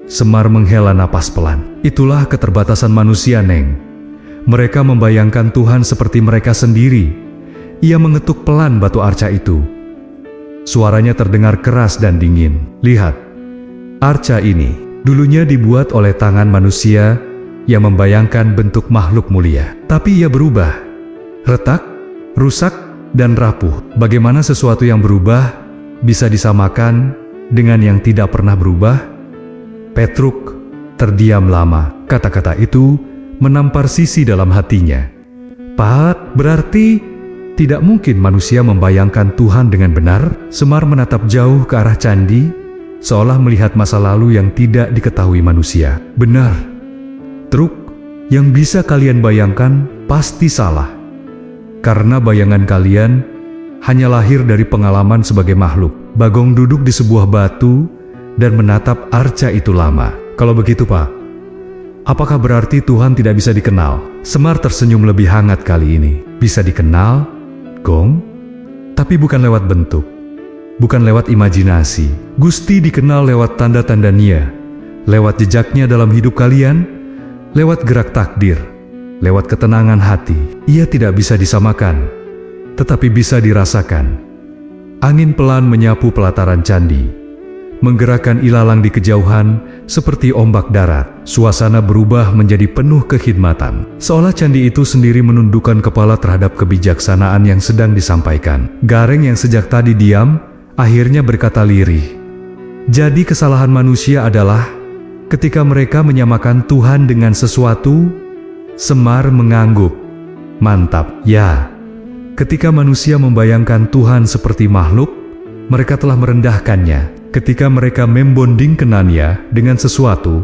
Semar menghela napas pelan. "Itulah keterbatasan manusia, Neng. Mereka membayangkan Tuhan seperti mereka sendiri." Ia mengetuk pelan batu arca itu. Suaranya terdengar keras dan dingin. "Lihat, arca ini dulunya dibuat oleh tangan manusia yang membayangkan bentuk makhluk mulia. Tapi ia berubah, retak, rusak, dan rapuh. Bagaimana sesuatu yang berubah bisa disamakan dengan yang tidak pernah berubah?" Petruk terdiam lama. Kata-kata itu menampar sisi dalam hatinya. "Pak, berarti tidak mungkin manusia membayangkan Tuhan dengan benar?" Semar menatap jauh ke arah candi, seolah melihat masa lalu yang tidak diketahui manusia. "Benar, Truk, yang bisa kalian bayangkan pasti salah. Karena bayangan kalian hanya lahir dari pengalaman sebagai makhluk." Bagong duduk di sebuah batu dan menatap arca itu lama. "Kalau begitu, Pak, Apakah berarti Tuhan tidak bisa dikenal? Semar tersenyum lebih hangat kali ini. Bisa dikenal, Gong? Tapi bukan lewat bentuk. Bukan lewat imajinasi. Gusti dikenal lewat tanda-tanda Nia. Lewat jejaknya dalam hidup kalian. Lewat gerak takdir. Lewat ketenangan hati. Ia tidak bisa disamakan, tetapi bisa dirasakan. Angin pelan menyapu pelataran candi, menggerakkan ilalang di kejauhan seperti ombak darat. Suasana berubah menjadi penuh kekhidmatan, seolah candi itu sendiri menundukkan kepala terhadap kebijaksanaan yang sedang disampaikan. Gareng yang sejak tadi diam, akhirnya berkata lirih. Jadi kesalahan manusia adalah ketika mereka menyamakan Tuhan dengan sesuatu. Semar mengangguk. Mantap, ya. Ketika manusia membayangkan Tuhan seperti makhluk, mereka telah merendahkannya. Ketika mereka membondingkannya dengan sesuatu,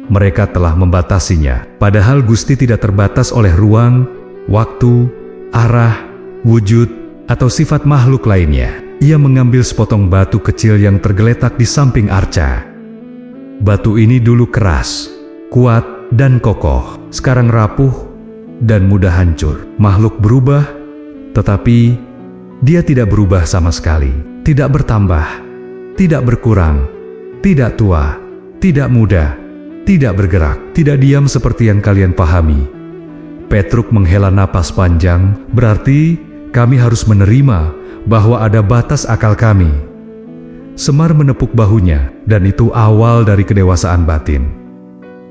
mereka telah membatasinya. Padahal Gusti tidak terbatas oleh ruang, waktu, arah, wujud, atau sifat makhluk lainnya. Ia mengambil sepotong batu kecil yang tergeletak di samping arca. Batu ini dulu keras, kuat, dan kokoh. Sekarang rapuh dan mudah hancur. Makhluk berubah, tetapi dia tidak berubah sama sekali. Tidak bertambah, tidak berkurang, tidak tua, tidak muda, tidak bergerak, tidak diam seperti yang kalian pahami. Petruk menghela napas panjang. Berarti kami harus menerima bahwa ada batas akal kami. Semar menepuk bahunya, dan itu awal dari kedewasaan batin.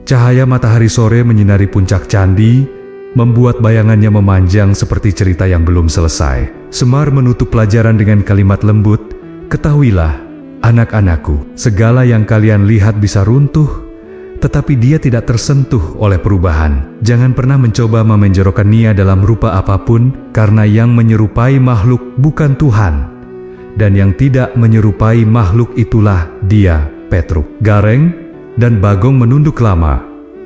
Cahaya matahari sore menyinari puncak candi, membuat bayangannya memanjang seperti cerita yang belum selesai. Semar menutup pelajaran dengan kalimat lembut, "Ketahuilah, anak-anakku, segala yang kalian lihat bisa runtuh, tetapi dia tidak tersentuh oleh perubahan. Jangan pernah mencoba memenjorokan Nia dalam rupa apapun, karena yang menyerupai makhluk bukan Tuhan. Dan yang tidak menyerupai makhluk itulah dia, Petruk." Gareng dan Bagong menunduk lama,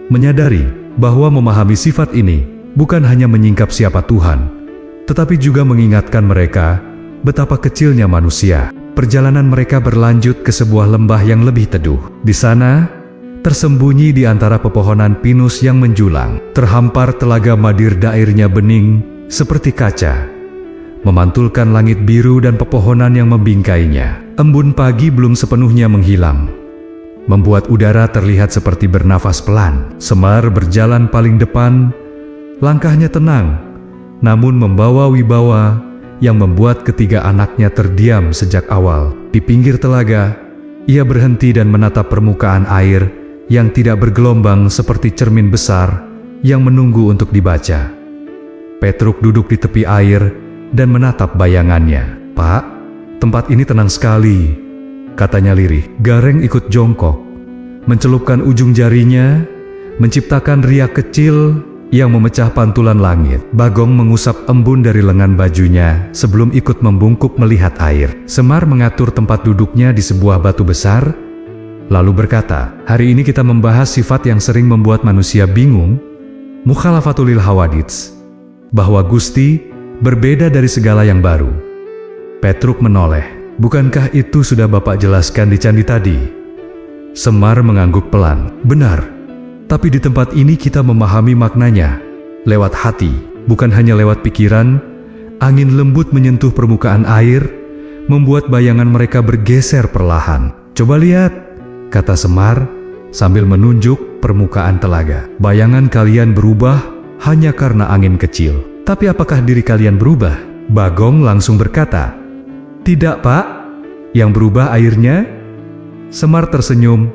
menyadari bahwa memahami sifat ini bukan hanya menyingkap siapa Tuhan, tetapi juga mengingatkan mereka betapa kecilnya manusia. Perjalanan mereka berlanjut ke sebuah lembah yang lebih teduh. Di sana, tersembunyi di antara pepohonan pinus yang menjulang, terhampar telaga Madirda. Airnya bening seperti kaca, memantulkan langit biru dan pepohonan yang membingkainya. Embun pagi belum sepenuhnya menghilang, membuat udara terlihat seperti bernafas pelan. Semar berjalan paling depan, langkahnya tenang, namun membawa wibawa yang membuat ketiga anaknya terdiam sejak awal. Di pinggir telaga, ia berhenti dan menatap permukaan air yang tidak bergelombang seperti cermin besar yang menunggu untuk dibaca. Petruk duduk di tepi air dan menatap bayangannya. "Pak, tempat ini tenang sekali," katanya lirih. Gareng ikut jongkok, mencelupkan ujung jarinya, menciptakan riak kecil yang memecah pantulan langit. Bagong mengusap embun dari lengan bajunya sebelum ikut membungkuk melihat air. Semar mengatur tempat duduknya di sebuah batu besar, lalu berkata, "Hari ini kita membahas sifat yang sering membuat manusia bingung, mukhalafatulil hawadits, bahwa Gusti berbeda dari segala yang baru." Petruk menoleh. "Bukankah itu sudah Bapak jelaskan di candi tadi?" Semar mengangguk pelan. "Benar, tapi di tempat ini kita memahami maknanya lewat hati, bukan hanya lewat pikiran." Angin lembut menyentuh permukaan air, membuat bayangan mereka bergeser perlahan. "Coba lihat," kata Semar sambil menunjuk permukaan telaga. "Bayangan kalian berubah hanya karena angin kecil. Tapi apakah diri kalian berubah?" Bagong langsung berkata, "Tidak, Pak. Yang berubah airnya." Semar tersenyum.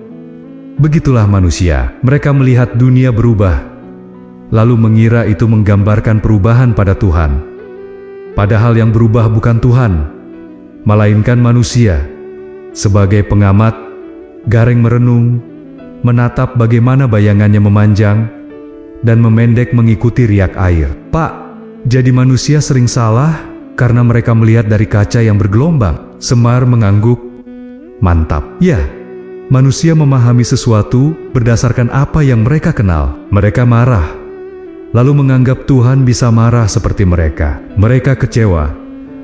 Begitulah manusia. Mereka melihat dunia berubah, lalu mengira itu menggambarkan perubahan pada Tuhan. Padahal yang berubah bukan Tuhan, melainkan manusia. Sebagai pengamat, Gareng merenung, menatap bagaimana bayangannya memanjang dan memendek mengikuti riak air. "Pak, jadi manusia sering salah karena mereka melihat dari kaca yang bergelombang." Semar mengangguk. "Mantap. Ya, manusia memahami sesuatu berdasarkan apa yang mereka kenal. Mereka marah, lalu menganggap Tuhan bisa marah seperti mereka. Mereka kecewa,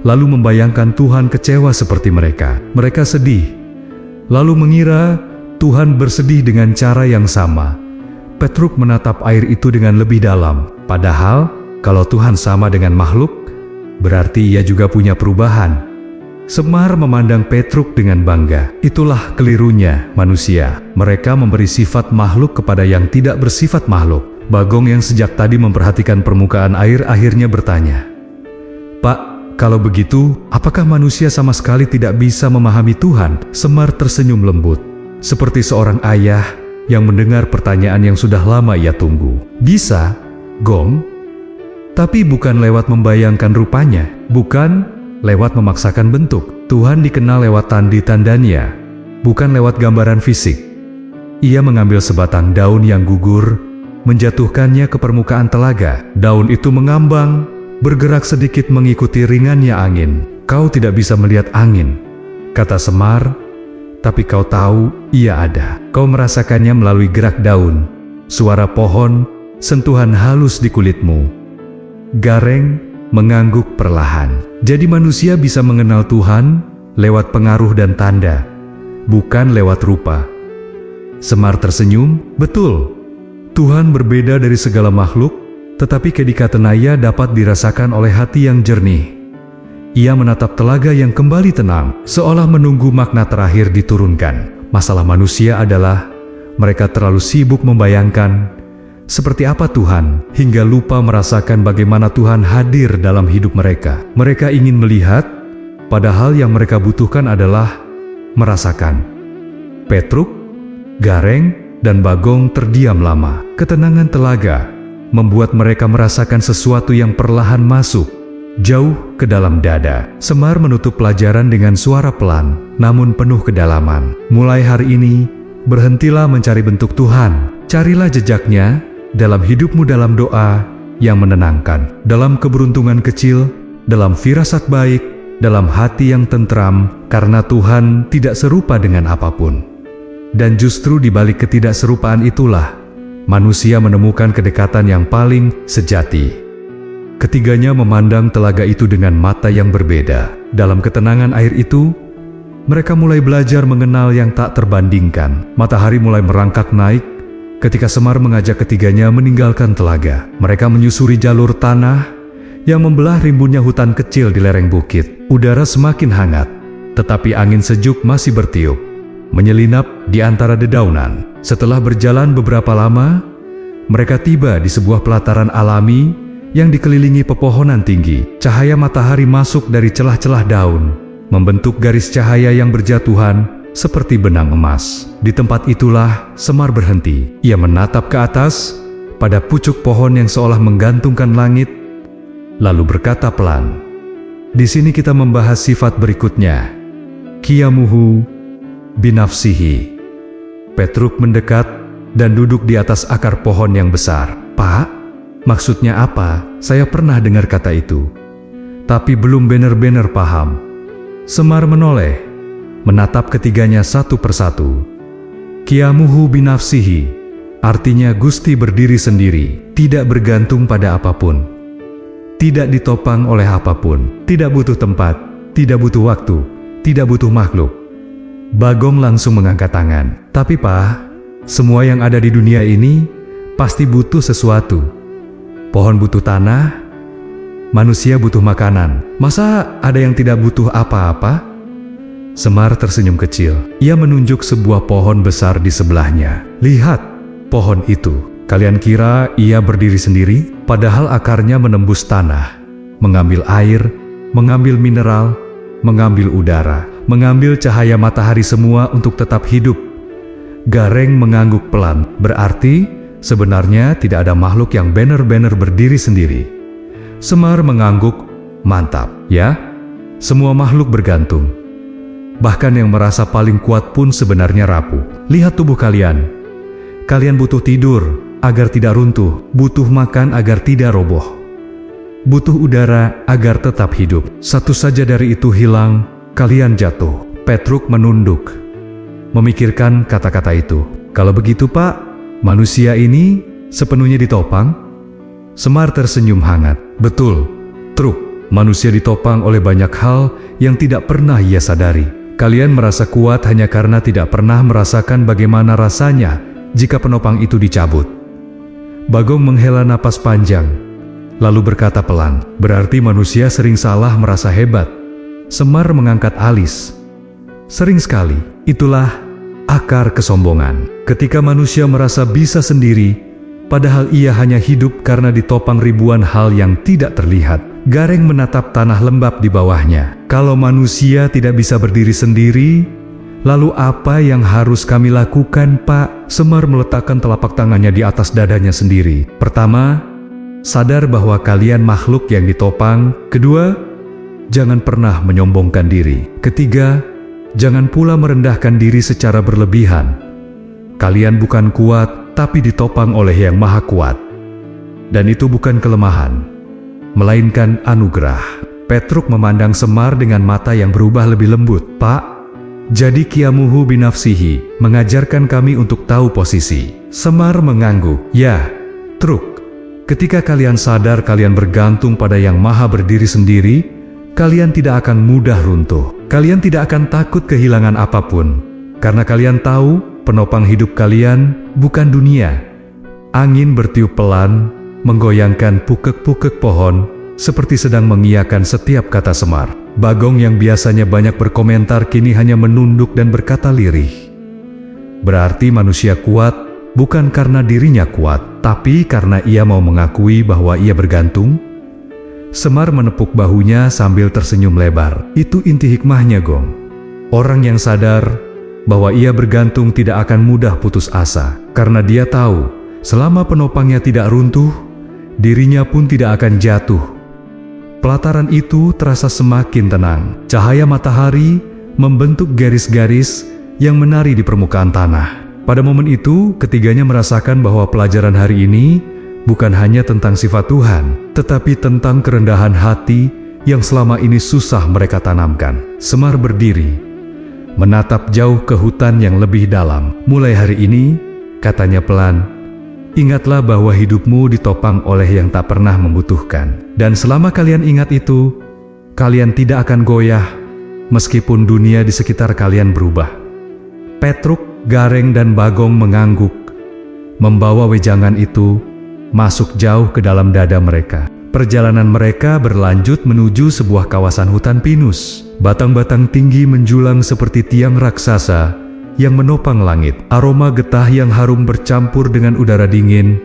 lalu membayangkan Tuhan kecewa seperti mereka. Mereka sedih, lalu mengira Tuhan bersedih dengan cara yang sama. Petruk menatap air itu dengan lebih dalam. Padahal, kalau Tuhan sama dengan makhluk, berarti ia juga punya perubahan. Semar memandang Petruk dengan bangga. Itulah kelirunya manusia. Mereka memberi sifat makhluk kepada yang tidak bersifat makhluk. Bagong yang sejak tadi memperhatikan permukaan air akhirnya bertanya, "Pak, kalau begitu, apakah manusia sama sekali tidak bisa memahami Tuhan?" Semar tersenyum lembut, seperti seorang ayah yang mendengar pertanyaan yang sudah lama ia tunggu. "Bisa, Gong, tapi bukan lewat membayangkan rupanya, bukan lewat memaksakan bentuk. Tuhan dikenal lewat tanda-tandanya, bukan lewat gambaran fisik." Ia mengambil sebatang daun yang gugur, menjatuhkannya ke permukaan telaga. Daun itu mengambang, bergerak sedikit mengikuti ringannya angin. "Kau tidak bisa melihat angin," kata Semar, "tapi kau tahu ia ada. Kau merasakannya melalui gerak daun, suara pohon, sentuhan halus di kulitmu." Gareng mengangguk perlahan. Jadi manusia bisa mengenal Tuhan lewat pengaruh dan tanda, bukan lewat rupa. Semar tersenyum. "Betul, Tuhan berbeda dari segala makhluk, tetapi kedekatannya dapat dirasakan oleh hati yang jernih." Ia menatap telaga yang kembali tenang, seolah menunggu makna terakhir diturunkan. Masalah manusia adalah mereka terlalu sibuk membayangkan seperti apa Tuhan, hingga lupa merasakan bagaimana Tuhan hadir dalam hidup mereka. Mereka ingin melihat, padahal yang mereka butuhkan adalah merasakan. Petruk, Gareng, dan Bagong terdiam lama. Ketenangan telaga membuat mereka merasakan sesuatu yang perlahan masuk, jauh ke dalam dada. Semar menutup pelajaran dengan suara pelan, namun penuh kedalaman. "Mulai hari ini, berhentilah mencari bentuk Tuhan. Carilah jejaknya dalam hidupmu, dalam doa yang menenangkan, dalam keberuntungan kecil, dalam firasat baik, dalam hati yang tentram, karena Tuhan tidak serupa dengan apapun." Dan justru di balik ketidakserupaan itulah manusia menemukan kedekatan yang paling sejati. Ketiganya memandang telaga itu dengan mata yang berbeda. Dalam ketenangan air itu, mereka mulai belajar mengenal yang tak terbandingkan. Matahari mulai merangkak naik ketika Semar mengajak ketiganya meninggalkan telaga. Mereka menyusuri jalur tanah yang membelah rimbunnya hutan kecil di lereng bukit. Udara semakin hangat, tetapi angin sejuk masih bertiup, menyelinap di antara dedaunan. Setelah berjalan beberapa lama, mereka tiba di sebuah pelataran alami yang dikelilingi pepohonan tinggi. Cahaya matahari masuk dari celah-celah daun, membentuk garis cahaya yang berjatuhan seperti benang emas. Di tempat itulah Semar berhenti. Ia menatap ke atas pada pucuk pohon yang seolah menggantungkan langit, lalu berkata pelan, "Di sini kita membahas sifat berikutnya, qiyamuhu binafsihi." Petruk mendekat dan duduk di atas akar pohon yang besar. "Pak, maksudnya apa? Saya pernah dengar kata itu, tapi belum benar-benar paham." Semar menoleh, menatap ketiganya satu persatu. "Qiyamuhu binafsihi" artinya Gusti berdiri sendiri, tidak bergantung pada apapun, tidak ditopang oleh apapun, tidak butuh tempat, tidak butuh waktu, tidak butuh makhluk. Bagong langsung mengangkat tangan. "Tapi Pak, semua yang ada di dunia ini pasti butuh sesuatu. Pohon butuh tanah, manusia butuh makanan. Masa ada yang tidak butuh apa-apa?" Semar tersenyum kecil. Ia menunjuk sebuah pohon besar di sebelahnya. "Lihat pohon itu. Kalian kira ia berdiri sendiri? Padahal akarnya menembus tanah, mengambil air, mengambil mineral, mengambil udara, mengambil cahaya matahari semua untuk tetap hidup." Gareng mengangguk pelan. "Berarti sebenarnya tidak ada makhluk yang benar-benar berdiri sendiri." Semar mengangguk, "Mantap, ya? Semua makhluk bergantung. Bahkan yang merasa paling kuat pun sebenarnya rapuh. Lihat tubuh kalian. Kalian butuh tidur agar tidak runtuh, butuh makan agar tidak roboh, butuh udara agar tetap hidup. Satu saja dari itu hilang, kalian jatuh." Petruk menunduk, memikirkan kata-kata itu. "Kalau begitu Pak, manusia ini sepenuhnya ditopang?" Semar tersenyum hangat. "Betul, Truk. Manusia ditopang oleh banyak hal yang tidak pernah ia sadari. Kalian merasa kuat hanya karena tidak pernah merasakan bagaimana rasanya jika penopang itu dicabut. Bagong menghela napas panjang, lalu berkata pelan, "Berarti manusia sering salah merasa hebat." Semar mengangkat alis. "Sering sekali. Itulah akar kesombongan. Ketika manusia merasa bisa sendiri, padahal ia hanya hidup karena ditopang ribuan hal yang tidak terlihat." Gareng menatap tanah lembab di bawahnya. "Kalau manusia tidak bisa berdiri sendiri, lalu apa yang harus kami lakukan, Pak?" Semar meletakkan telapak tangannya di atas dadanya sendiri. "Pertama, sadar bahwa kalian makhluk yang ditopang. Kedua, jangan pernah menyombongkan diri. Ketiga, jangan pula merendahkan diri secara berlebihan. Kalian bukan kuat, tapi ditopang oleh Yang Maha Kuat. Dan itu bukan kelemahan, melainkan anugerah." Petruk memandang Semar dengan mata yang berubah lebih lembut. "Pak, jadi Qiyamuhu binafsihi mengajarkan kami untuk tahu posisi." Semar mengangguk. "Ya, Truk. Ketika kalian sadar kalian bergantung pada Yang Maha berdiri sendiri, kalian tidak akan mudah runtuh. Kalian tidak akan takut kehilangan apapun, karena kalian tahu penopang hidup kalian bukan dunia." Angin bertiup pelan, menggoyangkan pukek-pukek pohon, seperti sedang mengiyakan setiap kata Semar. Bagong yang biasanya banyak berkomentar kini hanya menunduk dan berkata lirih, "Berarti manusia kuat bukan karena dirinya kuat, tapi karena ia mau mengakui bahwa ia bergantung." Semar menepuk bahunya sambil tersenyum lebar. "Itu inti hikmahnya, Gong. Orang yang sadar bahwa ia bergantung tidak akan mudah putus asa, karena dia tahu selama penopangnya tidak runtuh, dirinya pun tidak akan jatuh." Pelataran itu terasa semakin tenang. Cahaya matahari membentuk garis-garis yang menari di permukaan tanah. Pada momen itu, ketiganya merasakan bahwa pelajaran hari ini bukan hanya tentang sifat Tuhan, tetapi tentang kerendahan hati yang selama ini susah mereka tanamkan. Semar berdiri, menatap jauh ke hutan yang lebih dalam. "Mulai hari ini," katanya pelan, "ingatlah bahwa hidupmu ditopang oleh yang tak pernah membutuhkan. Dan selama kalian ingat itu, kalian tidak akan goyah meskipun dunia di sekitar kalian berubah." Petruk, Gareng, dan Bagong mengangguk, membawa wejangan itu masuk jauh ke dalam dada mereka. Perjalanan mereka berlanjut menuju sebuah kawasan hutan pinus. Batang-batang tinggi menjulang seperti tiang raksasa yang menopang langit. Aroma getah yang harum bercampur dengan udara dingin,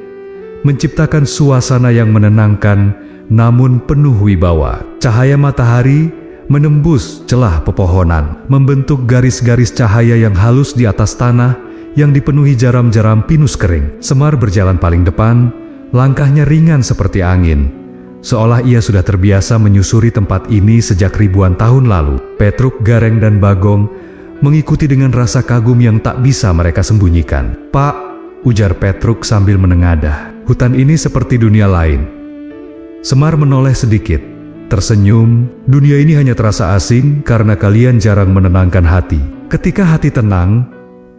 menciptakan suasana yang menenangkan namun penuh wibawa. Cahaya matahari menembus celah pepohonan, membentuk garis-garis cahaya yang halus di atas tanah yang dipenuhi jaram-jaram pinus kering. Semar berjalan paling depan, langkahnya ringan seperti angin, seolah ia sudah terbiasa menyusuri tempat ini sejak ribuan tahun lalu. Petruk, Gareng, dan Bagong mengikuti dengan rasa kagum yang tak bisa mereka sembunyikan. "Pak," ujar Petruk sambil menengadah, "hutan ini seperti dunia lain." Semar menoleh sedikit, tersenyum. "Dunia ini hanya terasa asing karena kalian jarang menenangkan hati. Ketika hati tenang,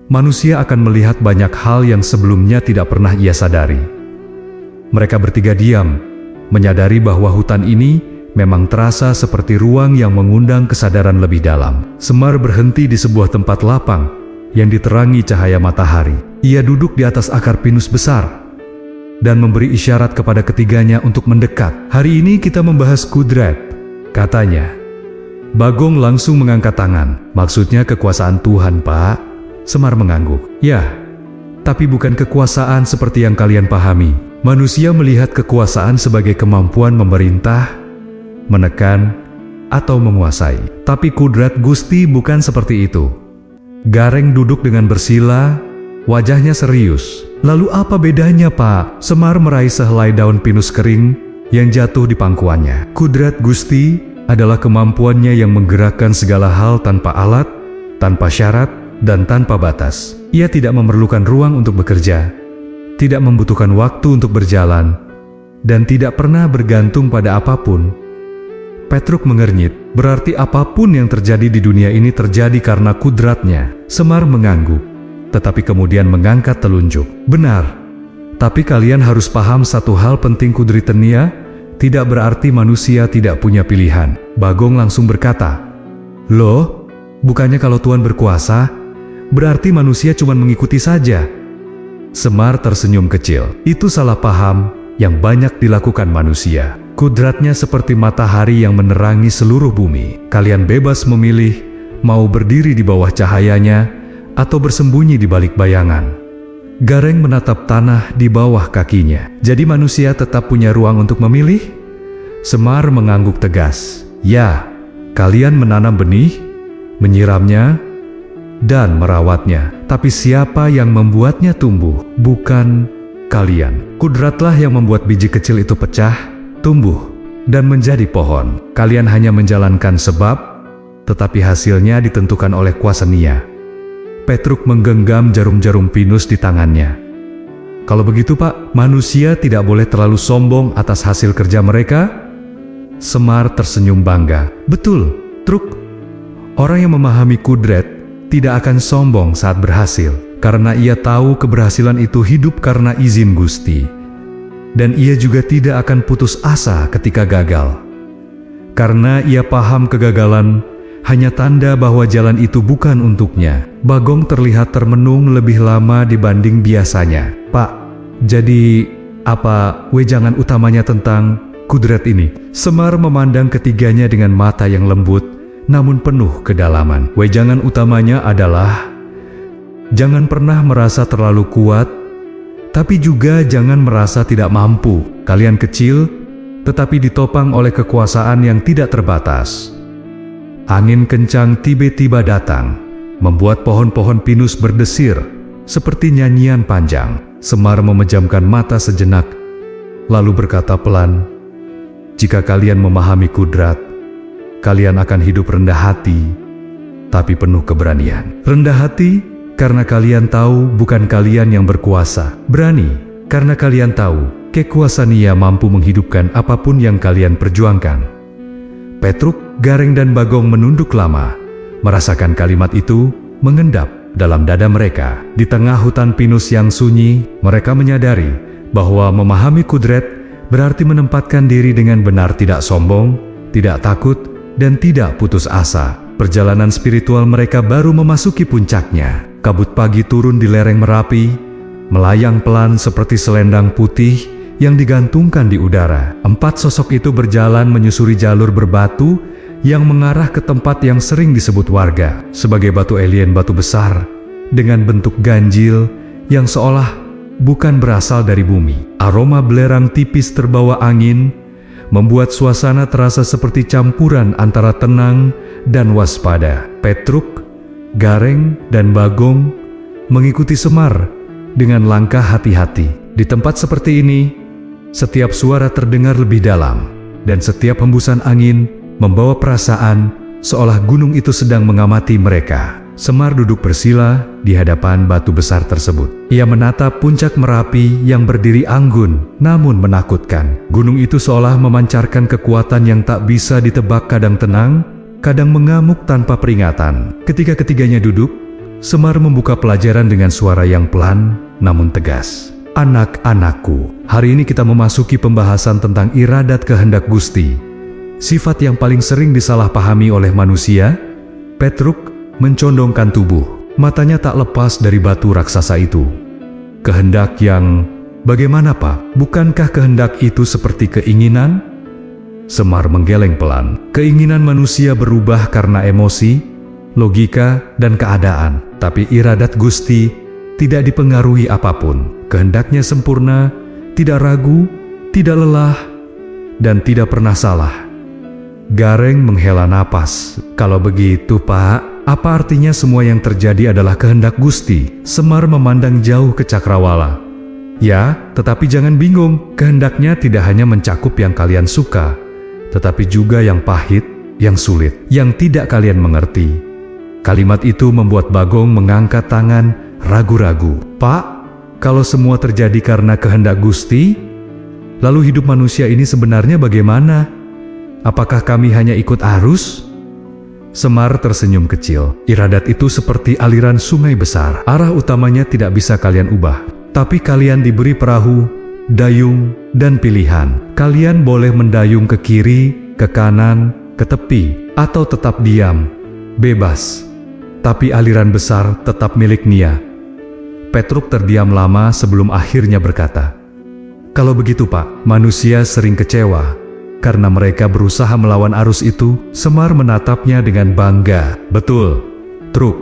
manusia akan melihat banyak hal yang sebelumnya tidak pernah ia sadari." Mereka bertiga diam, menyadari bahwa hutan ini memang terasa seperti ruang yang mengundang kesadaran lebih dalam. Semar berhenti di sebuah tempat lapang yang diterangi cahaya matahari. Ia duduk di atas akar pinus besar dan memberi isyarat kepada ketiganya untuk mendekat. "Hari ini kita membahas kudrat," katanya. Bagong langsung mengangkat tangan. "Maksudnya kekuasaan Tuhan, Pak?" Semar mengangguk. "Ya, tapi bukan kekuasaan seperti yang kalian pahami. Manusia melihat kekuasaan sebagai kemampuan memerintah, menekan, atau menguasai. Tapi kudrat Gusti bukan seperti itu." Gareng duduk dengan bersila, wajahnya serius. "Lalu apa bedanya, Pak?" Semar meraih sehelai daun pinus kering yang jatuh di pangkuannya. "Kudrat Gusti adalah kemampuannya yang menggerakkan segala hal tanpa alat, tanpa syarat, dan tanpa batas. Ia tidak memerlukan ruang untuk bekerja, tidak membutuhkan waktu untuk berjalan, dan tidak pernah bergantung pada apapun." Petruk mengernyit. "Berarti apapun yang terjadi di dunia ini terjadi karena kudratnya." Semar mengangguk, tetapi kemudian mengangkat telunjuk. "Benar, tapi kalian harus paham satu hal penting, Kudritenia tidak berarti manusia tidak punya pilihan." Bagong langsung berkata, "Loh, bukannya kalau Tuhan berkuasa, berarti manusia cuma mengikuti saja?" Semar tersenyum kecil. Itu salah paham yang banyak dilakukan manusia. Kudratnya seperti matahari yang menerangi seluruh bumi. Kalian bebas memilih mau berdiri di bawah cahayanya atau bersembunyi di balik bayangan. Gareng menatap tanah di bawah kakinya. Jadi manusia tetap punya ruang untuk memilih? Semar mengangguk tegas. Ya, kalian menanam benih, menyiramnya, dan merawatnya. Tapi siapa yang membuatnya tumbuh? Bukan kalian. Kudratlah yang membuat biji kecil itu pecah, tumbuh, dan menjadi pohon. Kalian hanya menjalankan sebab, tetapi hasilnya ditentukan oleh kuasa Nia. Petruk menggenggam jarum-jarum pinus di tangannya. Kalau begitu Pak, manusia tidak boleh terlalu sombong atas hasil kerja mereka? Semar tersenyum bangga. Betul, Truk. Orang yang memahami kudrat tidak akan sombong saat berhasil, karena ia tahu keberhasilan itu hidup karena izin Gusti. Dan ia juga tidak akan putus asa ketika gagal. Karena ia paham kegagalan hanya tanda bahwa jalan itu bukan untuknya. Bagong terlihat termenung lebih lama dibanding biasanya. Pak, jadi apa wejangan utamanya tentang kudrat ini? Semar memandang ketiganya dengan mata yang lembut, namun penuh kedalaman. Wejangan utamanya adalah jangan pernah merasa terlalu kuat, tapi juga jangan merasa tidak mampu. Kalian kecil, tetapi ditopang oleh kekuasaan yang tidak terbatas. Angin kencang tiba-tiba datang, membuat pohon-pohon pinus berdesir, seperti nyanyian panjang. Semar memejamkan mata sejenak, lalu berkata pelan, "Jika kalian memahami kudrat, kalian akan hidup rendah hati, tapi penuh keberanian." Rendah hati karena kalian tahu bukan kalian yang berkuasa. Berani karena kalian tahu kekuasaan Nia mampu menghidupkan apapun yang kalian perjuangkan. Petruk, Gareng dan Bagong menunduk lama, merasakan kalimat itu mengendap dalam dada mereka. Di tengah hutan pinus yang sunyi, mereka menyadari bahwa memahami kudrat berarti menempatkan diri dengan benar, tidak sombong, tidak takut, dan tidak putus asa. Perjalanan spiritual mereka baru memasuki puncaknya. Kabut pagi turun di lereng Merapi, melayang pelan seperti selendang putih yang digantungkan di udara. 4 sosok itu berjalan menyusuri jalur berbatu yang mengarah ke tempat yang sering disebut warga sebagai batu alien, batu besar dengan bentuk ganjil yang seolah bukan berasal dari bumi. Aroma belerang tipis terbawa angin membuat suasana terasa seperti campuran antara tenang dan waspada. Petruk, Gareng, dan Bagong mengikuti Semar dengan langkah hati-hati. Di tempat seperti ini, setiap suara terdengar lebih dalam, dan setiap hembusan angin membawa perasaan seolah gunung itu sedang mengamati mereka. Semar duduk bersila di hadapan batu besar tersebut. Ia menatap puncak Merapi yang berdiri anggun namun menakutkan. Gunung itu seolah memancarkan kekuatan yang tak bisa ditebak, kadang tenang, kadang mengamuk tanpa peringatan. Ketika ketiganya duduk, Semar membuka pelajaran dengan suara yang pelan namun tegas. Anak-anakku, hari ini kita memasuki pembahasan tentang iradat kehendak Gusti. Sifat yang paling sering disalahpahami oleh manusia. Petruk mencondongkan tubuh, matanya tak lepas dari batu raksasa itu. Kehendak yang bagaimana, Pak? Bukankah kehendak itu seperti keinginan? Semar menggeleng pelan. Keinginan manusia berubah karena emosi, logika, dan keadaan. Tapi iradat Gusti tidak dipengaruhi apapun. Kehendaknya sempurna, tidak ragu, tidak lelah, dan tidak pernah salah. Gareng menghela napas. Kalau begitu, Pak, apa artinya semua yang terjadi adalah kehendak Gusti? Semar memandang jauh ke cakrawala. Ya, tetapi jangan bingung. Kehendaknya tidak hanya mencakup yang kalian suka, tetapi juga yang pahit, yang sulit, yang tidak kalian mengerti. Kalimat itu membuat Bagong mengangkat tangan, ragu-ragu. Pak, kalau semua terjadi karena kehendak Gusti, lalu hidup manusia ini sebenarnya bagaimana? Apakah kami hanya ikut arus? Semar tersenyum kecil. Iradat itu seperti aliran sungai besar. Arah utamanya tidak bisa kalian ubah. Tapi kalian diberi perahu, dayung, dan pilihan. Kalian boleh mendayung ke kiri, ke kanan, ke tepi, atau tetap diam, bebas. Tapi aliran besar tetap milik Nia. Petruk terdiam lama sebelum akhirnya berkata, "Kalau begitu Pak, manusia sering kecewa karena mereka berusaha melawan arus itu." Semar menatapnya dengan bangga. "Betul, Truk.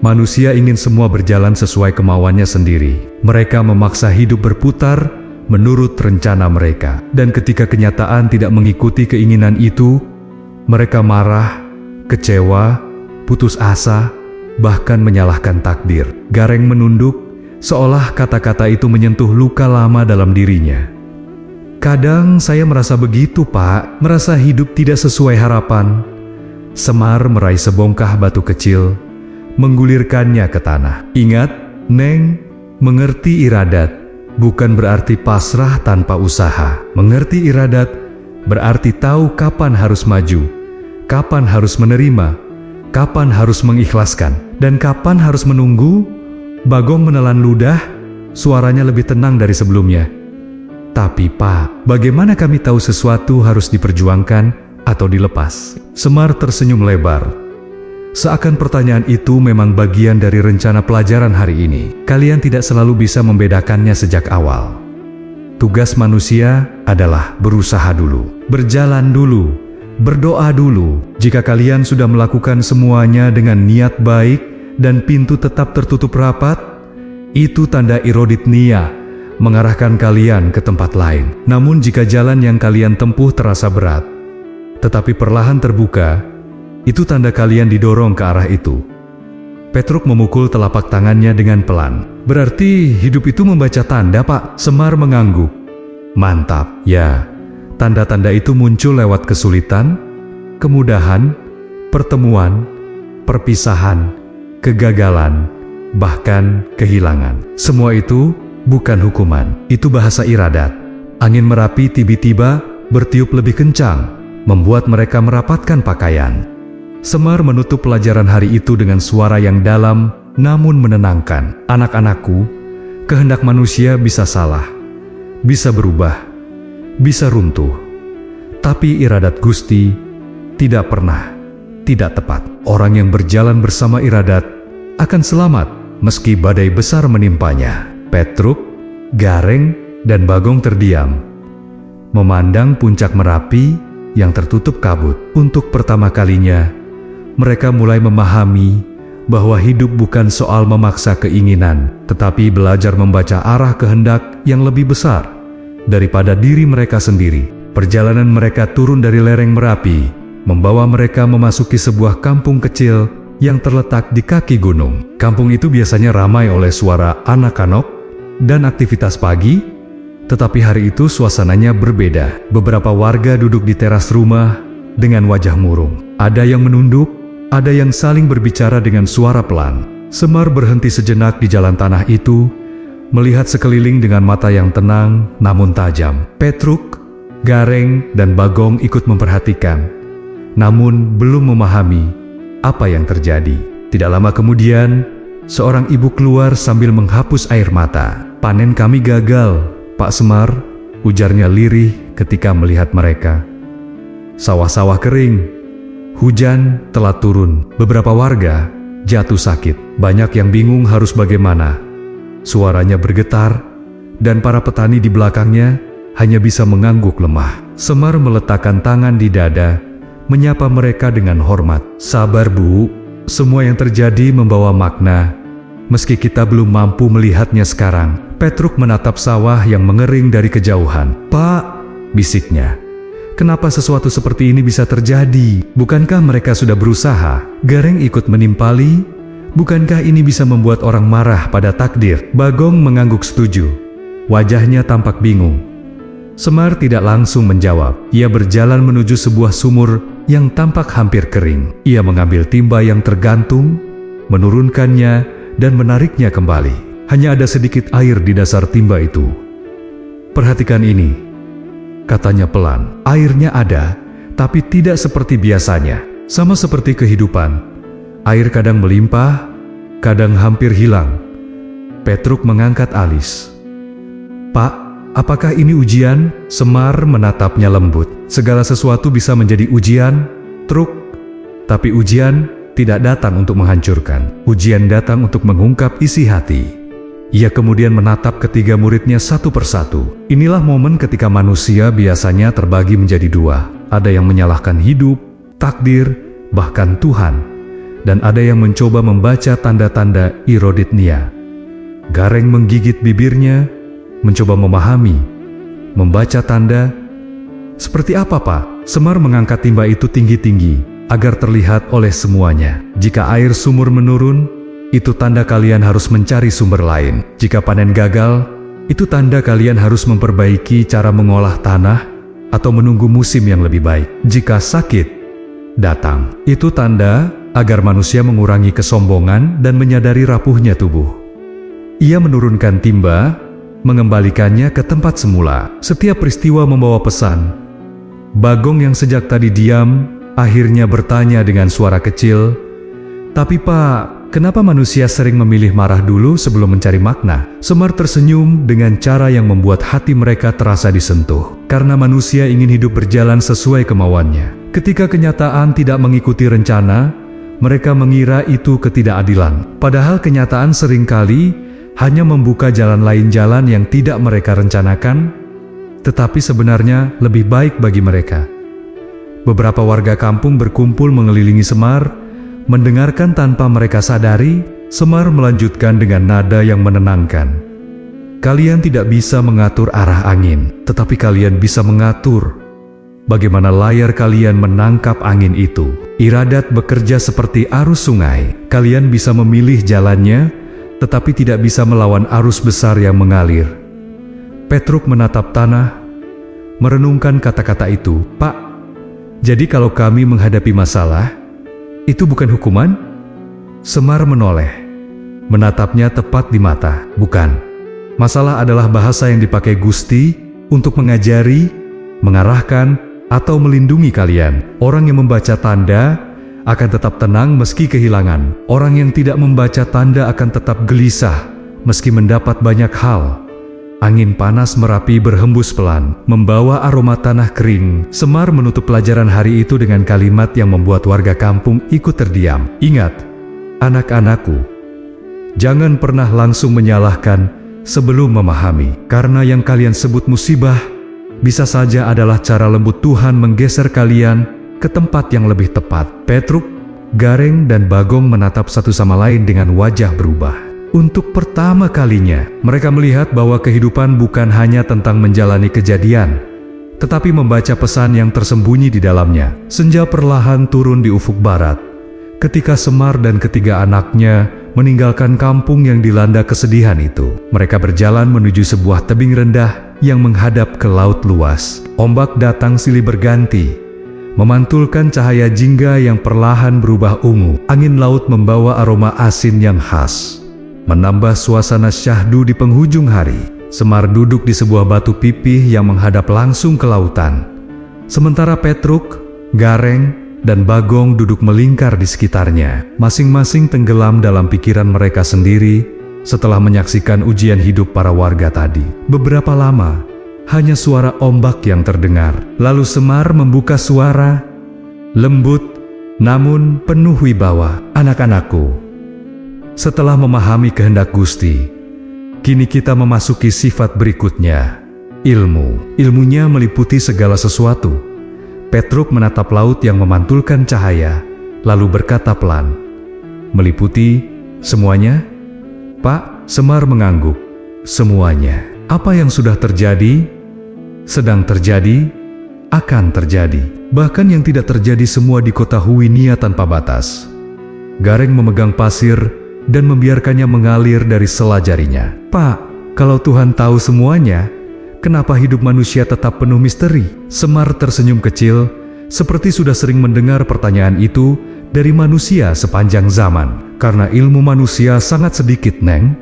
Manusia ingin semua berjalan sesuai kemauannya sendiri. Mereka memaksa hidup berputar menurut rencana mereka. Dan ketika kenyataan tidak mengikuti keinginan itu, mereka marah, kecewa, putus asa, bahkan menyalahkan takdir." Gareng menunduk, seolah kata-kata itu menyentuh luka lama dalam dirinya. "Kadang saya merasa begitu, Pak, merasa hidup tidak sesuai harapan." Semar meraih sebongkah batu kecil, menggulirkannya ke tanah. "Ingat, Neng, mengerti iradat bukan berarti pasrah tanpa usaha. Mengerti iradat berarti tahu kapan harus maju, kapan harus menerima, kapan harus mengikhlaskan, dan kapan harus menunggu." Bagong menelan ludah, suaranya lebih tenang dari sebelumnya. "Tapi Pak, bagaimana kami tahu sesuatu harus diperjuangkan atau dilepas?" Semar tersenyum lebar. Seakan pertanyaan itu memang bagian dari rencana pelajaran hari ini. Kalian tidak selalu bisa membedakannya sejak awal. Tugas manusia adalah berusaha dulu, berjalan dulu, berdoa dulu. Jika kalian sudah melakukan semuanya dengan niat baik dan pintu tetap tertutup rapat, itu tanda irodit nia mengarahkan kalian ke tempat lain. Namun jika jalan yang kalian tempuh terasa berat, tetapi perlahan terbuka, itu tanda kalian didorong ke arah itu. Petruk memukul telapak tangannya dengan pelan. "Berarti hidup itu membaca tanda, Pak?" Semar mengangguk. "Mantap, ya. Tanda-tanda itu muncul lewat kesulitan, kemudahan, pertemuan, perpisahan, kegagalan, bahkan kehilangan. Semua itu bukan hukuman, itu bahasa iradat. Angin Merapi tiba-tiba bertiup lebih kencang, membuat mereka merapatkan pakaian." Semar menutup pelajaran hari itu dengan suara yang dalam namun menenangkan. "Anak-anakku, kehendak manusia bisa salah, bisa berubah, bisa runtuh. Tapi iradat Gusti tidak pernah tidak tepat. Orang yang berjalan bersama iradat akan selamat meski badai besar menimpanya." Petruk, Gareng, dan Bagong terdiam, memandang puncak Merapi yang tertutup kabut. Untuk pertama kalinya, mereka mulai memahami bahwa hidup bukan soal memaksa keinginan, tetapi belajar membaca arah kehendak yang lebih besar daripada diri mereka sendiri. Perjalanan mereka turun dari lereng Merapi membawa mereka memasuki sebuah kampung kecil yang terletak di kaki gunung. Kampung itu biasanya ramai oleh suara anak-anak dan aktivitas pagi, tetapi hari itu suasananya berbeda. Beberapa warga duduk di teras rumah dengan wajah murung. Ada yang menunduk, ada yang saling berbicara dengan suara pelan. Semar berhenti sejenak di jalan tanah itu, melihat sekeliling dengan mata yang tenang namun tajam. Petruk, Gareng, dan Bagong ikut memperhatikan, namun belum memahami apa yang terjadi. Tidak lama kemudian, seorang ibu keluar sambil menghapus air mata. "Panen kami gagal, Pak Semar," ujarnya lirih ketika melihat mereka. "Sawah-sawah kering. Hujan telah turun. Beberapa warga jatuh sakit. Banyak yang bingung harus bagaimana." Suaranya bergetar, dan para petani di belakangnya hanya bisa mengangguk lemah. Semar meletakkan tangan di dada, menyapa mereka dengan hormat. "Sabar, Bu. Semua yang terjadi membawa makna, meski kita belum mampu melihatnya sekarang." Petruk menatap sawah yang mengering dari kejauhan. "Pak," bisiknya, "kenapa sesuatu seperti ini bisa terjadi? Bukankah mereka sudah berusaha?" Gareng ikut menimpali, "Bukankah ini bisa membuat orang marah pada takdir?" Bagong mengangguk setuju. Wajahnya tampak bingung. Semar tidak langsung menjawab. Ia berjalan menuju sebuah sumur yang tampak hampir kering. Ia mengambil timba yang tergantung, menurunkannya, dan menariknya kembali. Hanya ada sedikit air di dasar timba itu. "Perhatikan ini," katanya pelan. "Airnya ada, tapi tidak seperti biasanya. Sama seperti kehidupan. Air kadang melimpah, kadang hampir hilang." Petruk mengangkat alis. "Pak, apakah ini ujian?" Semar menatapnya lembut. "Segala sesuatu bisa menjadi ujian, Truk. Tapi ujian tidak datang untuk menghancurkan. Ujian datang untuk mengungkap isi hati." Ia kemudian menatap ketiga muridnya satu persatu. Inilah momen ketika manusia biasanya terbagi menjadi dua. Ada yang menyalahkan hidup, takdir, bahkan Tuhan. Dan ada yang mencoba membaca tanda-tanda iroditnia. Gareng menggigit bibirnya, mencoba memahami, membaca tanda. Seperti apa, Pak? Semar mengangkat timba itu tinggi-tinggi, agar terlihat oleh semuanya. Jika air sumur menurun, itu tanda kalian harus mencari sumber lain. Jika panen gagal, itu tanda kalian harus memperbaiki cara mengolah tanah atau menunggu musim yang lebih baik. Jika sakit datang, itu tanda agar manusia mengurangi kesombongan dan menyadari rapuhnya tubuh. Ia menurunkan timba, mengembalikannya ke tempat semula. Setiap peristiwa membawa pesan. Bagong yang sejak tadi diam, akhirnya bertanya dengan suara kecil, "Tapi Pak, kenapa manusia sering memilih marah dulu sebelum mencari makna?" Semar tersenyum dengan cara yang membuat hati mereka terasa disentuh. Karena manusia ingin hidup berjalan sesuai kemauannya. Ketika kenyataan tidak mengikuti rencana, mereka mengira itu ketidakadilan. Padahal kenyataan seringkali hanya membuka jalan lain, jalan yang tidak mereka rencanakan, tetapi sebenarnya lebih baik bagi mereka. Beberapa warga kampung berkumpul mengelilingi Semar. Mendengarkan tanpa mereka sadari, Semar melanjutkan dengan nada yang menenangkan. "Kalian tidak bisa mengatur arah angin, tetapi kalian bisa mengatur bagaimana layar kalian menangkap angin itu. Iradat bekerja seperti arus sungai. Kalian bisa memilih jalannya, tetapi tidak bisa melawan arus besar yang mengalir." Petruk menatap tanah, merenungkan kata-kata itu. "Pak, jadi kalau kami menghadapi masalah, itu bukan hukuman?" Semar menoleh, menatapnya tepat di mata. "Bukan. Masalah adalah bahasa yang dipakai Gusti untuk mengajari, mengarahkan, atau melindungi kalian. Orang yang membaca tanda akan tetap tenang meski kehilangan. Orang yang tidak membaca tanda akan tetap gelisah meski mendapat banyak hal." Angin panas Merapi berhembus pelan, membawa aroma tanah kering. Semar menutup pelajaran hari itu dengan kalimat yang membuat warga kampung ikut terdiam. "Ingat, anak-anakku, jangan pernah langsung menyalahkan sebelum memahami. Karena yang kalian sebut musibah, bisa saja adalah cara lembut Tuhan menggeser kalian ke tempat yang lebih tepat." Petruk, Gareng, dan Bagong menatap satu sama lain dengan wajah berubah. Untuk pertama kalinya, mereka melihat bahwa kehidupan bukan hanya tentang menjalani kejadian, tetapi membaca pesan yang tersembunyi di dalamnya. Senja perlahan turun di ufuk barat, ketika Semar dan ketiga anaknya meninggalkan kampung yang dilanda kesedihan itu. Mereka berjalan menuju sebuah tebing rendah yang menghadap ke laut luas. Ombak datang silih berganti, memantulkan cahaya jingga yang perlahan berubah ungu. Angin laut membawa aroma asin yang khas, menambah suasana syahdu di penghujung hari. Semar duduk di sebuah batu pipih yang menghadap langsung ke lautan. Sementara Petruk, Gareng, dan Bagong duduk melingkar di sekitarnya. Masing-masing tenggelam dalam pikiran mereka sendiri setelah menyaksikan ujian hidup para warga tadi. Beberapa lama, hanya suara ombak yang terdengar. Lalu Semar membuka suara, lembut, namun penuh wibawa. "Anak-anakku, setelah memahami kehendak Gusti, kini kita memasuki sifat berikutnya, ilmu. Ilmunya meliputi segala sesuatu." Petruk menatap laut yang memantulkan cahaya, lalu berkata pelan, "Meliputi semuanya?" "Pak," Semar mengangguk, "semuanya. Apa yang sudah terjadi, sedang terjadi, akan terjadi. Bahkan yang tidak terjadi semua di kota Huinia tanpa batas." Gareng memegang pasir dan membiarkannya mengalir dari sela jarinya. "Pak, kalau Tuhan tahu semuanya, kenapa hidup manusia tetap penuh misteri?" Semar tersenyum kecil, seperti sudah sering mendengar pertanyaan itu dari manusia sepanjang zaman. "Karena ilmu manusia sangat sedikit, Neng.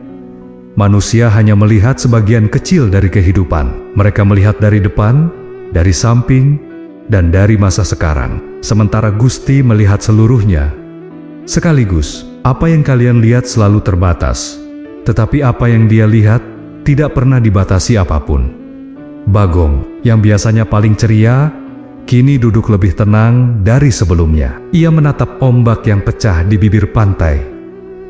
Manusia hanya melihat sebagian kecil dari kehidupan. Mereka melihat dari depan, dari samping, dan dari masa sekarang. Sementara Gusti melihat seluruhnya. Sekaligus, apa yang kalian lihat selalu terbatas, tetapi apa yang Dia lihat tidak pernah dibatasi apapun." Bagong, yang biasanya paling ceria, kini duduk lebih tenang dari sebelumnya. Ia menatap ombak yang pecah di bibir pantai.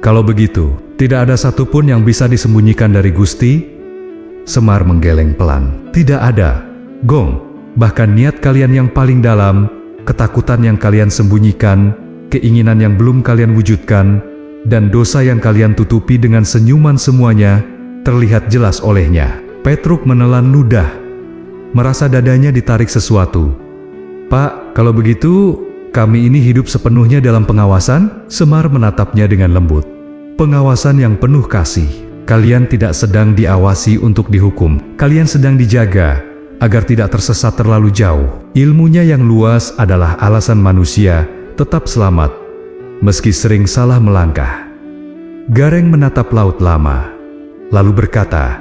"Kalau begitu, Tidak ada satupun yang bisa disembunyikan dari Gusti. Semar menggeleng pelan. Tidak ada, Gong. Bahkan niat kalian yang paling dalam, ketakutan yang kalian sembunyikan, keinginan yang belum kalian wujudkan, dan dosa yang kalian tutupi dengan senyuman semuanya, terlihat jelas olehnya. Petruk menelan ludah, merasa dadanya ditarik sesuatu. Pak, kalau begitu, kami ini hidup sepenuhnya dalam pengawasan? Semar menatapnya dengan lembut. Pengawasan yang penuh kasih. Kalian tidak sedang diawasi untuk dihukum. Kalian sedang dijaga, agar tidak tersesat terlalu jauh. Ilmunya yang luas adalah alasan manusia tetap selamat, meski sering salah melangkah. Gareng menatap laut lama, lalu berkata,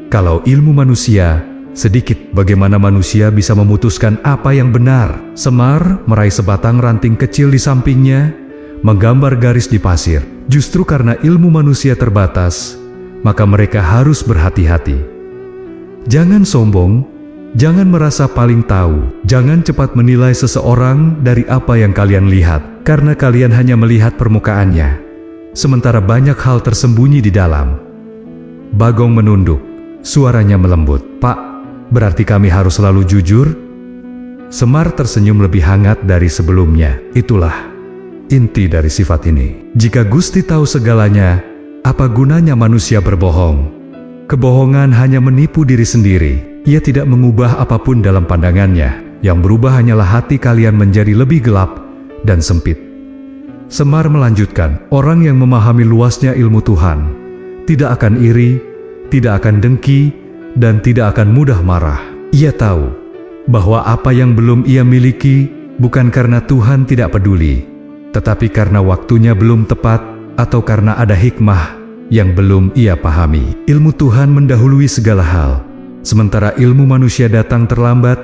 kalau ilmu manusia sedikit, bagaimana manusia bisa memutuskan apa yang benar? Semar meraih sebatang ranting kecil di sampingnya, menggambar garis di pasir. Justru karena ilmu manusia terbatas, maka mereka harus berhati-hati. Jangan sombong, jangan merasa paling tahu, jangan cepat menilai seseorang dari apa yang kalian lihat, karena kalian hanya melihat permukaannya, sementara banyak hal tersembunyi di dalam. Bagong menunduk, suaranya melembut. Pak, berarti kami harus selalu jujur? Semar tersenyum lebih hangat dari sebelumnya. Itulah inti dari sifat ini. Jika Gusti tahu segalanya, apa gunanya manusia berbohong? Kebohongan hanya menipu diri sendiri. Ia tidak mengubah apapun dalam pandangannya. Yang berubah hanyalah hati kalian menjadi lebih gelap dan sempit. Semar melanjutkan, orang yang memahami luasnya ilmu Tuhan tidak akan iri, tidak akan dengki, dan tidak akan mudah marah. Ia tahu bahwa apa yang belum ia miliki bukan karena Tuhan tidak peduli, tetapi karena waktunya belum tepat atau karena ada hikmah yang belum ia pahami. Ilmu Tuhan mendahului segala hal, sementara ilmu manusia datang terlambat.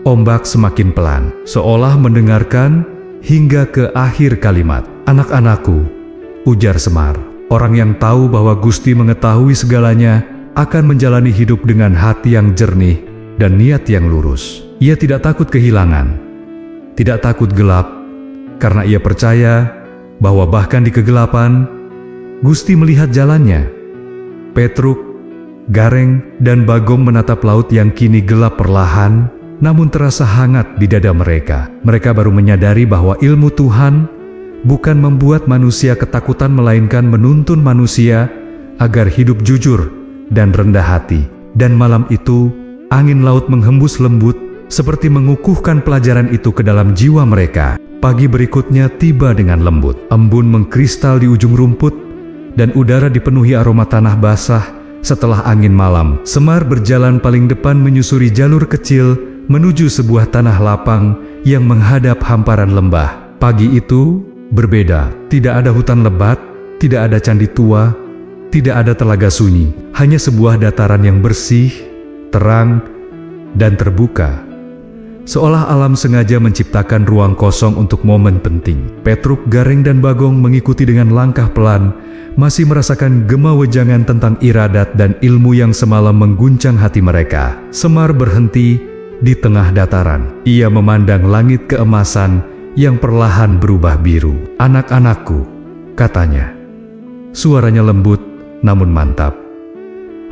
Ombak semakin pelan, seolah mendengarkan hingga ke akhir kalimat. Anak-anakku, ujar Semar, orang yang tahu bahwa Gusti mengetahui segalanya akan menjalani hidup dengan hati yang jernih dan niat yang lurus. Ia tidak takut kehilangan, tidak takut gelap, karena ia percaya bahwa bahkan di kegelapan, Gusti melihat jalannya. Petruk, Gareng, dan Bagong menatap laut yang kini gelap perlahan, namun terasa hangat di dada mereka. Mereka baru menyadari bahwa ilmu Tuhan bukan membuat manusia ketakutan, melainkan menuntun manusia agar hidup jujur dan rendah hati. Dan malam itu, angin laut menghembus lembut, seperti mengukuhkan pelajaran itu ke dalam jiwa mereka. Pagi berikutnya tiba dengan lembut. Embun mengkristal di ujung rumput, dan udara dipenuhi aroma tanah basah setelah angin malam. Semar berjalan paling depan menyusuri jalur kecil menuju sebuah tanah lapang yang menghadap hamparan lembah. Pagi itu berbeda. Tidak ada hutan lebat, tidak ada candi tua, tidak ada telaga sunyi. Hanya sebuah dataran yang bersih, terang, dan terbuka. Seolah alam sengaja menciptakan ruang kosong untuk momen penting. Petruk, Gareng, dan Bagong mengikuti dengan langkah pelan, masih merasakan gema wejangan tentang iradat dan ilmu yang semalam mengguncang hati mereka. Semar berhenti di tengah dataran. Ia memandang langit keemasan yang perlahan berubah biru. Anak-anakku, katanya. Suaranya lembut namun mantap.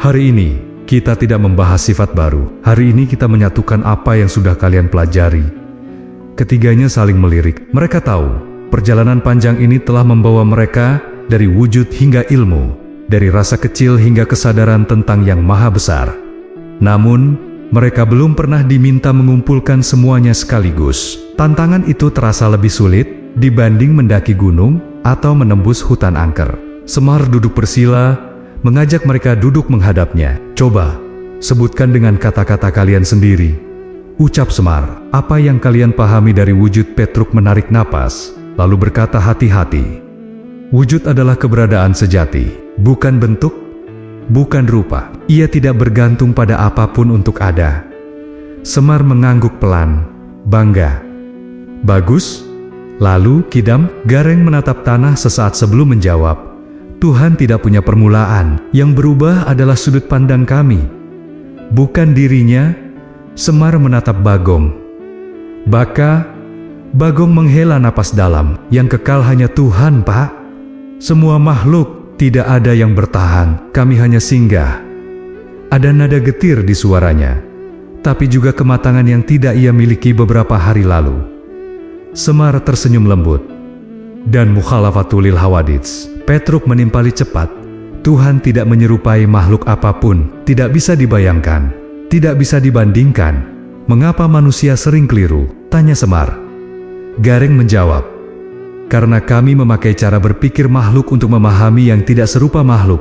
Hari ini kita tidak membahas sifat baru. Hari ini kita menyatukan apa yang sudah kalian pelajari. Ketiganya saling melirik. Mereka tahu perjalanan panjang ini telah membawa mereka dari wujud hingga ilmu, dari rasa kecil hingga kesadaran tentang yang maha besar. Namun, mereka belum pernah diminta mengumpulkan semuanya sekaligus. Tantangan itu terasa lebih sulit dibanding mendaki gunung atau menembus hutan angker. Semar duduk bersila, mengajak mereka duduk menghadapnya. Coba, sebutkan dengan kata-kata kalian sendiri. Ucap Semar, apa yang kalian pahami dari wujud. Petruk menarik napas, lalu berkata hati-hati. Wujud adalah keberadaan sejati, bukan bentuk, bukan rupa. Ia tidak bergantung pada apapun untuk ada. Semar mengangguk pelan, bangga. Bagus. Lalu Kidam, Gareng menatap tanah sesaat sebelum menjawab. Tuhan tidak punya permulaan, yang berubah adalah sudut pandang kami, bukan dirinya. Semar menatap Bagong. Baka, Bagong menghela napas dalam, yang kekal hanya Tuhan, Pak. Semua makhluk, Tidak ada yang bertahan, kami hanya singgah. Ada nada getir di suaranya, tapi juga kematangan yang tidak ia miliki beberapa hari lalu. Semar tersenyum lembut. Dan mukhalafatul hawadits, Petruk menimpali cepat. Tuhan tidak menyerupai makhluk apapun, tidak bisa dibayangkan, tidak bisa dibandingkan. Mengapa manusia sering keliru? Tanya Semar. Gareng menjawab, karena kami memakai cara berpikir makhluk untuk memahami yang tidak serupa makhluk.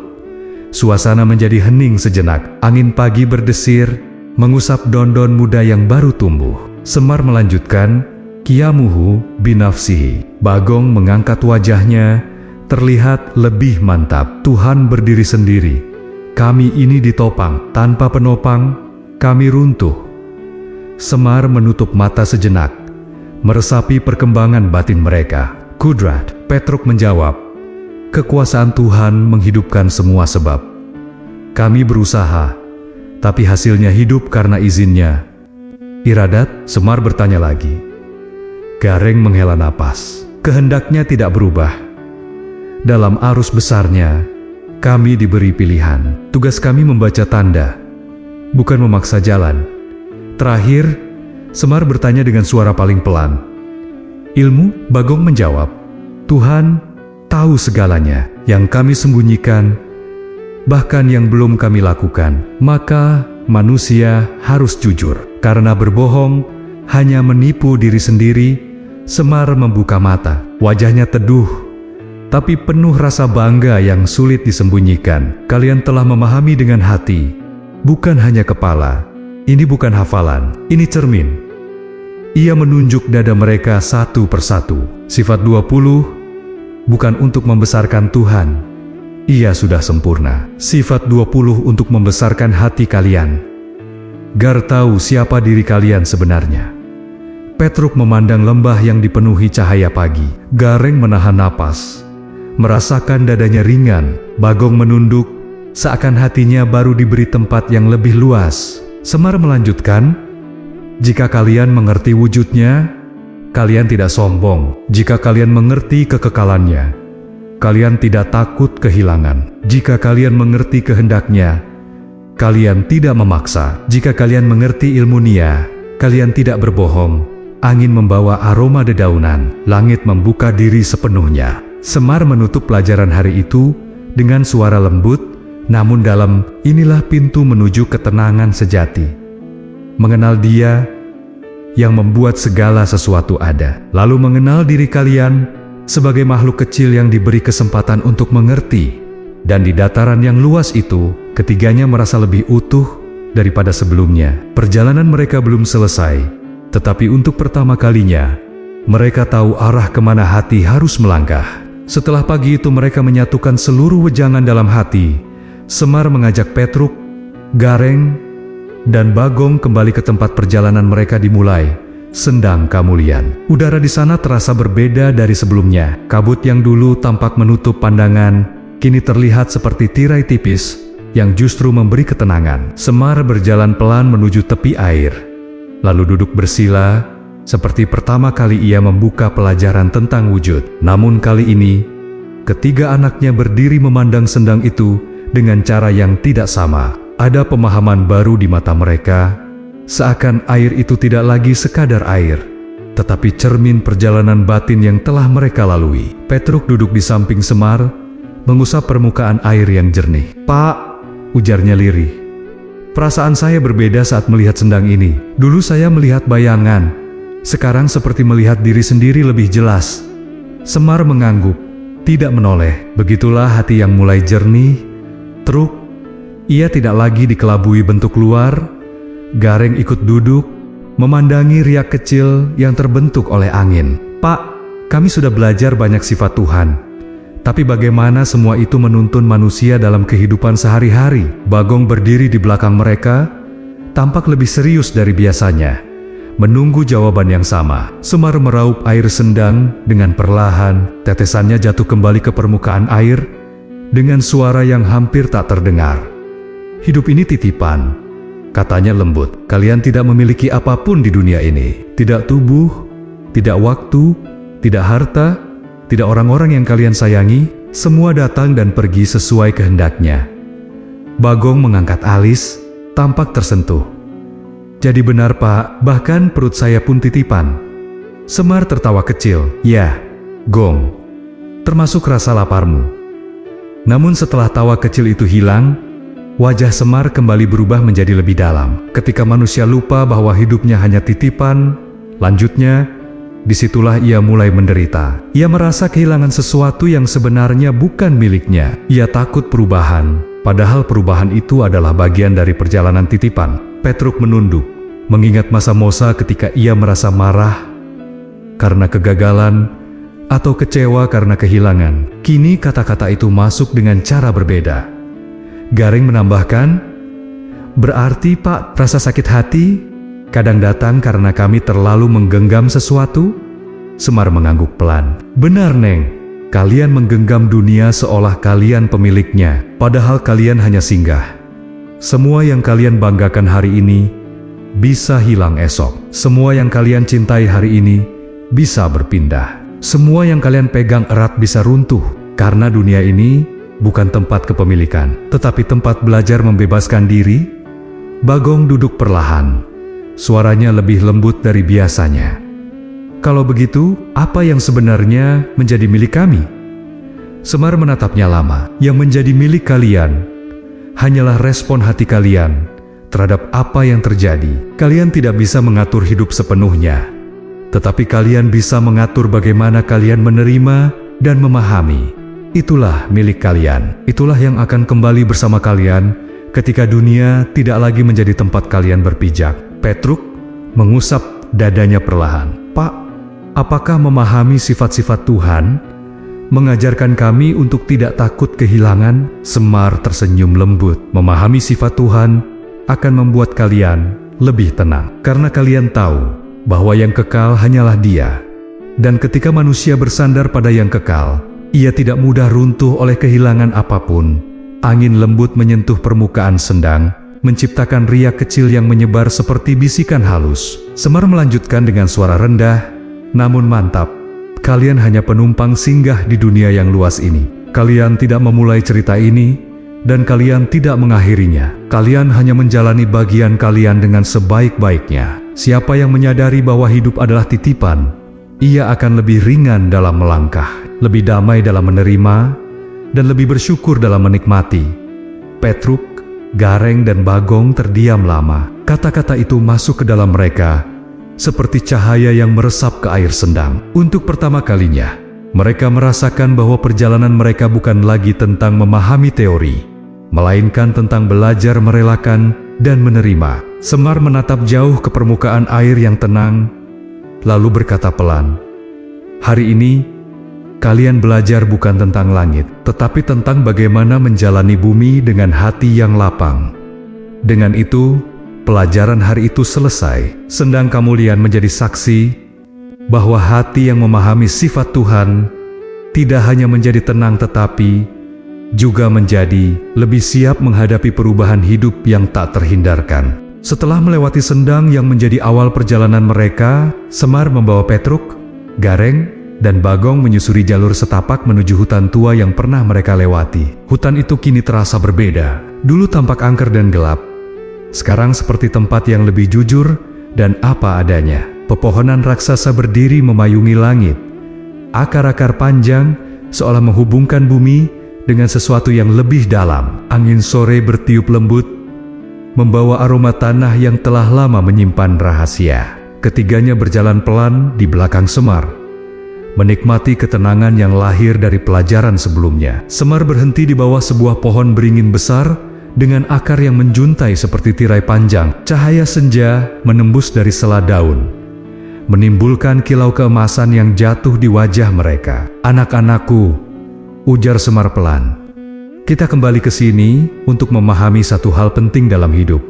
Suasana menjadi hening sejenak, angin pagi berdesir, mengusap daun-daun muda yang baru tumbuh. Semar melanjutkan, Qiyamuhu binafsihi. Bagong mengangkat wajahnya, terlihat lebih mantap. Tuhan berdiri sendiri. Kami ini ditopang, tanpa penopang, kami runtuh. Semar menutup mata sejenak, meresapi perkembangan batin mereka. Kudrat, Petruk menjawab, kekuasaan Tuhan menghidupkan semua sebab. Kami berusaha, tapi hasilnya hidup karena izinnya. Iradat, Semar bertanya lagi. Gareng menghela napas. Kehendaknya tidak berubah. Dalam arus besarnya, kami diberi pilihan. Tugas kami membaca tanda, bukan memaksa jalan. Terakhir, Semar bertanya dengan suara paling pelan. Ilmu, Bagong menjawab, Tuhan tahu segalanya yang kami sembunyikan, bahkan yang belum kami lakukan. Maka manusia harus jujur, karena berbohong hanya menipu diri sendiri. Semar membuka mata, wajahnya teduh, tapi penuh rasa bangga yang sulit disembunyikan. Kalian telah memahami dengan hati, bukan hanya kepala. Ini bukan hafalan, ini cermin. Ia menunjuk dada mereka satu persatu. Sifat 20 bukan untuk membesarkan Tuhan. Ia sudah sempurna. Sifat 20 untuk membesarkan hati kalian. Gar tahu siapa diri kalian sebenarnya. Petruk memandang lembah yang dipenuhi cahaya pagi. Gareng menahan napas, merasakan dadanya ringan. Bagong menunduk, seakan hatinya baru diberi tempat yang lebih luas. Semar melanjutkan, jika kalian mengerti wujudnya, kalian tidak sombong. Jika kalian mengerti kekekalannya, kalian tidak takut kehilangan. Jika kalian mengerti kehendaknya, kalian tidak memaksa. Jika kalian mengerti ilmu Nia, kalian tidak berbohong. Angin membawa aroma dedaunan, langit membuka diri sepenuhnya. Semar menutup pelajaran hari itu dengan suara lembut, namun dalam. Inilah pintu menuju ketenangan sejati. Mengenal Dia yang membuat segala sesuatu ada. Lalu mengenal diri kalian sebagai makhluk kecil yang diberi kesempatan untuk mengerti. Dan di dataran yang luas itu, ketiganya merasa lebih utuh daripada sebelumnya. Perjalanan mereka belum selesai, tetapi untuk pertama kalinya, mereka tahu arah kemana hati harus melangkah. Setelah pagi itu mereka menyatukan seluruh wejangan dalam hati. Semar mengajak Petruk, Gareng, dan Bagong kembali ke tempat perjalanan mereka dimulai, Sendang Kamulian. Udara di sana terasa berbeda dari sebelumnya. Kabut yang dulu tampak menutup pandangan, kini terlihat seperti tirai tipis yang justru memberi ketenangan. Semar berjalan pelan menuju tepi air, lalu duduk bersila, seperti pertama kali ia membuka pelajaran tentang wujud. Namun kali ini, ketiga anaknya berdiri memandang sendang itu dengan cara yang tidak sama. Ada pemahaman baru di mata mereka, seakan air itu tidak lagi sekadar air, tetapi cermin perjalanan batin yang telah mereka lalui. Petruk duduk di samping Semar, mengusap permukaan air yang jernih. Pak, ujarnya lirih. Perasaan saya berbeda saat melihat sendang ini. Dulu saya melihat bayangan, sekarang seperti melihat diri sendiri lebih jelas. Semar mengangguk, tidak menoleh. Begitulah hati yang mulai jernih. Truk, ia tidak lagi dikelabui bentuk luar. Gareng ikut duduk, memandangi riak kecil yang terbentuk oleh angin. Pak, kami sudah belajar banyak sifat Tuhan. Tapi bagaimana semua itu menuntun manusia dalam kehidupan sehari-hari? Bagong berdiri di belakang mereka, tampak lebih serius dari biasanya, menunggu jawaban yang sama. Semar meraup air sendang dengan perlahan, tetesannya jatuh kembali ke permukaan air dengan suara yang hampir tak terdengar. Hidup ini titipan, katanya lembut. Kalian tidak memiliki apapun di dunia ini. Tidak tubuh, tidak waktu, tidak harta, tidak orang-orang yang kalian sayangi. Semua datang dan pergi sesuai kehendaknya. Bagong mengangkat alis, tampak tersentuh. Jadi benar Pak, bahkan perut saya pun titipan. Semar tertawa kecil. Ya, Gong, termasuk rasa laparmu. Namun setelah tawa kecil itu hilang, wajah Semar kembali berubah menjadi lebih dalam. Ketika manusia lupa bahwa hidupnya hanya titipan, lanjutnya, disitulah ia mulai menderita. Ia merasa kehilangan sesuatu yang sebenarnya bukan miliknya. Ia takut perubahan, padahal perubahan itu adalah bagian dari perjalanan titipan. Petruk menunduk, mengingat masa-masa ketika ia merasa marah karena kegagalan atau kecewa karena kehilangan. Kini kata-kata itu masuk dengan cara berbeda. Garing menambahkan, berarti Pak, rasa sakit hati kadang datang karena kami terlalu menggenggam sesuatu? Semar mengangguk pelan. Benar Neng, kalian menggenggam dunia seolah kalian pemiliknya, padahal kalian hanya singgah. Semua yang kalian banggakan hari ini bisa hilang esok. Semua yang kalian cintai hari ini bisa berpindah. Semua yang kalian pegang erat bisa runtuh, karena dunia ini bukan tempat kepemilikan, tetapi tempat belajar membebaskan diri. Bagong duduk perlahan, suaranya lebih lembut dari biasanya. Kalau begitu, apa yang sebenarnya menjadi milik kami? Semar menatapnya lama. Yang menjadi milik kalian hanyalah respon hati kalian terhadap apa yang terjadi. Kalian tidak bisa mengatur hidup sepenuhnya, tetapi kalian bisa mengatur bagaimana kalian menerima dan memahami. Itulah milik kalian. Itulah yang akan kembali bersama kalian ketika dunia tidak lagi menjadi tempat kalian berpijak. Petruk mengusap dadanya perlahan. Pak, apakah memahami sifat-sifat Tuhan mengajarkan kami untuk tidak takut kehilangan? Semar tersenyum lembut. Memahami sifat Tuhan akan membuat kalian lebih tenang, karena kalian tahu bahwa yang kekal hanyalah Dia. Dan ketika manusia bersandar pada yang kekal, ia tidak mudah runtuh oleh kehilangan apapun. Angin lembut menyentuh permukaan sendang, menciptakan riak kecil yang menyebar seperti bisikan halus. Semar melanjutkan dengan suara rendah, namun mantap. Kalian hanya penumpang singgah di dunia yang luas ini. Kalian tidak memulai cerita ini, dan kalian tidak mengakhirinya. Kalian hanya menjalani bagian kalian dengan sebaik-baiknya. Siapa yang menyadari bahwa hidup adalah titipan, ia akan lebih ringan dalam melangkah, lebih damai dalam menerima, dan lebih bersyukur dalam menikmati. Petruk, Gareng, dan Bagong terdiam lama. Kata-kata itu masuk ke dalam mereka seperti cahaya yang meresap ke air sendang. Untuk pertama kalinya, mereka merasakan bahwa perjalanan mereka bukan lagi tentang memahami teori, melainkan tentang belajar merelakan dan menerima. Semar menatap jauh ke permukaan air yang tenang, lalu berkata pelan, "Hari ini, kalian belajar bukan tentang langit, tetapi tentang bagaimana menjalani bumi dengan hati yang lapang. Dengan itu, pelajaran hari itu selesai. Sendang Kamulian menjadi saksi bahwa hati yang memahami sifat Tuhan tidak hanya menjadi tenang tetapi juga menjadi lebih siap menghadapi perubahan hidup yang tak terhindarkan." Setelah melewati sendang yang menjadi awal perjalanan mereka, Semar membawa Petruk, Gareng, dan Bagong menyusuri jalur setapak menuju hutan tua yang pernah mereka lewati. Hutan itu kini terasa berbeda. Dulu tampak angker dan gelap. Sekarang seperti tempat yang lebih jujur dan apa adanya. Pepohonan raksasa berdiri memayungi langit. Akar-akar panjang seolah menghubungkan bumi dengan sesuatu yang lebih dalam. Angin sore bertiup lembut, membawa aroma tanah yang telah lama menyimpan rahasia. Ketiganya berjalan pelan di belakang Semar, menikmati ketenangan yang lahir dari pelajaran sebelumnya. Semar berhenti di bawah sebuah pohon beringin besar dengan akar yang menjuntai seperti tirai panjang. Cahaya senja menembus dari sela daun, menimbulkan kilau keemasan yang jatuh di wajah mereka. "Anak-anakku," ujar Semar pelan, "kita kembali ke sini untuk memahami satu hal penting dalam hidup.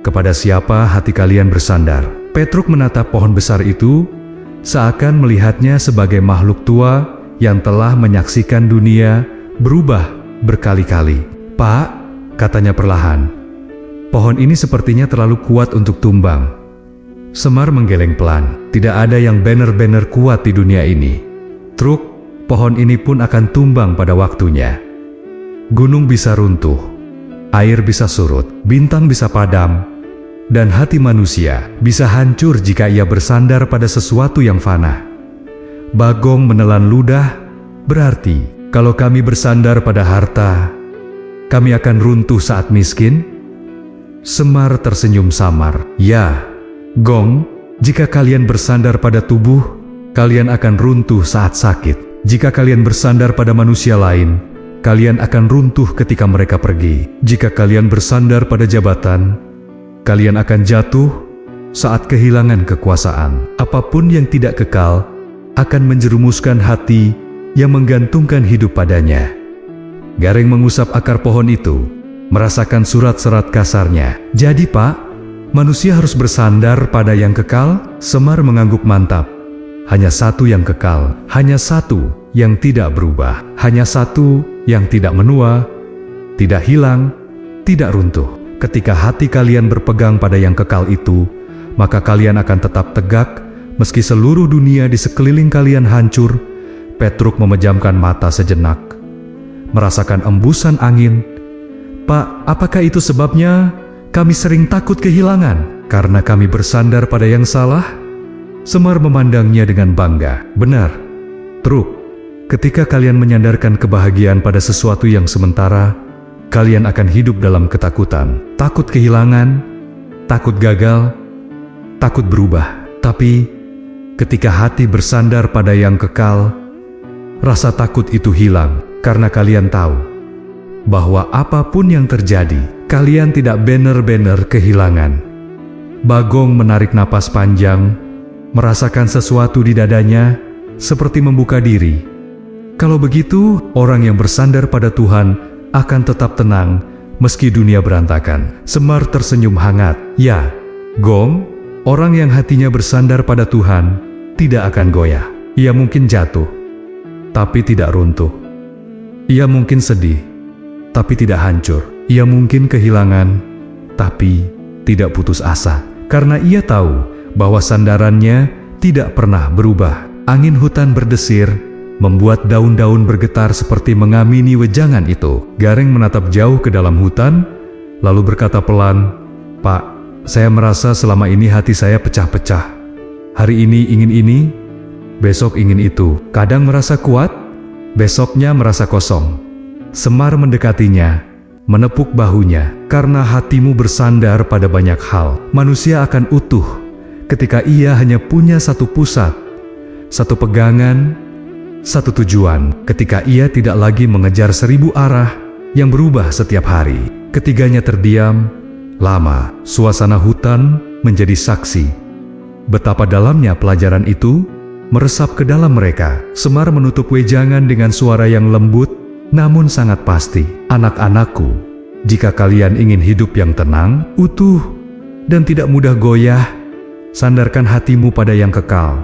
Kepada siapa hati kalian bersandar?" Petruk menatap pohon besar itu, seakan melihatnya sebagai makhluk tua yang telah menyaksikan dunia berubah berkali-kali. "Pak," katanya perlahan, "pohon ini sepertinya terlalu kuat untuk tumbang." Semar menggeleng pelan. "Tidak ada yang benar-benar kuat di dunia ini, Truk. pohon ini pun akan tumbang pada waktunya. Gunung bisa runtuh, air bisa surut, bintang bisa padam, dan hati manusia bisa hancur jika ia bersandar pada sesuatu yang fana. Bagong menelan ludah, berarti kalau kami bersandar pada harta, kami akan runtuh saat miskin? Semar tersenyum samar. Ya, Gong, jika kalian bersandar pada tubuh, kalian akan runtuh saat sakit. Jika kalian bersandar pada manusia lain, kalian akan runtuh ketika mereka pergi. Jika kalian bersandar pada jabatan, kalian akan jatuh saat kehilangan kekuasaan. Apapun yang tidak kekal akan menjerumuskan hati yang menggantungkan hidup padanya. Gareng mengusap akar pohon itu, merasakan surat-serat kasarnya. Jadi Pak, manusia harus bersandar pada yang kekal? Semar mengangguk mantap. Hanya satu yang kekal, hanya satu yang tidak berubah, hanya satu yang tidak menua, tidak hilang, tidak runtuh. Ketika hati kalian berpegang pada yang kekal itu, maka kalian akan tetap tegak meski seluruh dunia di sekeliling kalian hancur. Petruk memejamkan mata sejenak, merasakan embusan angin. Pak, apakah itu sebabnya kami sering takut kehilangan? Karena kami bersandar pada yang salah? Semar memandangnya dengan bangga. Benar, Truk. Ketika kalian menyandarkan kebahagiaan pada sesuatu yang sementara, kalian akan hidup dalam ketakutan. Takut kehilangan, takut gagal, takut berubah. Tapi, ketika hati bersandar pada yang kekal, rasa takut itu hilang karena kalian tahu bahwa apapun yang terjadi, kalian tidak benar-benar kehilangan. Bagong menarik napas panjang, merasakan sesuatu di dadanya seperti membuka diri. Kalau begitu, orang yang bersandar pada Tuhan akan tetap tenang meski dunia berantakan. Semar tersenyum hangat. Ya, Gong, orang yang hatinya bersandar pada Tuhan tidak akan goyah. Ia mungkin jatuh, tapi tidak runtuh. Ia mungkin sedih, tapi tidak hancur. Ia mungkin kehilangan, tapi tidak putus asa. Karena ia tahu bahwa sandarannya tidak pernah berubah. Angin hutan berdesir, membuat daun-daun bergetar seperti mengamini wejangan itu. Gareng menatap jauh ke dalam hutan, lalu berkata pelan, Pak, saya merasa selama ini hati saya pecah-pecah. Hari ini ingin ini, besok ingin itu. Kadang merasa kuat, besoknya merasa kosong. Semar mendekatinya, menepuk bahunya. Karena hatimu bersandar pada banyak hal, manusia akan utuh ketika ia hanya punya satu pusat, satu pegangan, satu tujuan. Ketika ia tidak lagi mengejar 1000 arah yang berubah setiap hari. Ketiganya terdiam lama. Suasana hutan menjadi saksi betapa dalamnya pelajaran itu meresap ke dalam mereka. Semar menutup wejangan dengan suara yang lembut namun sangat pasti. Anak-anakku, jika kalian ingin hidup yang tenang, utuh, dan tidak mudah goyah, sandarkan hatimu pada yang kekal.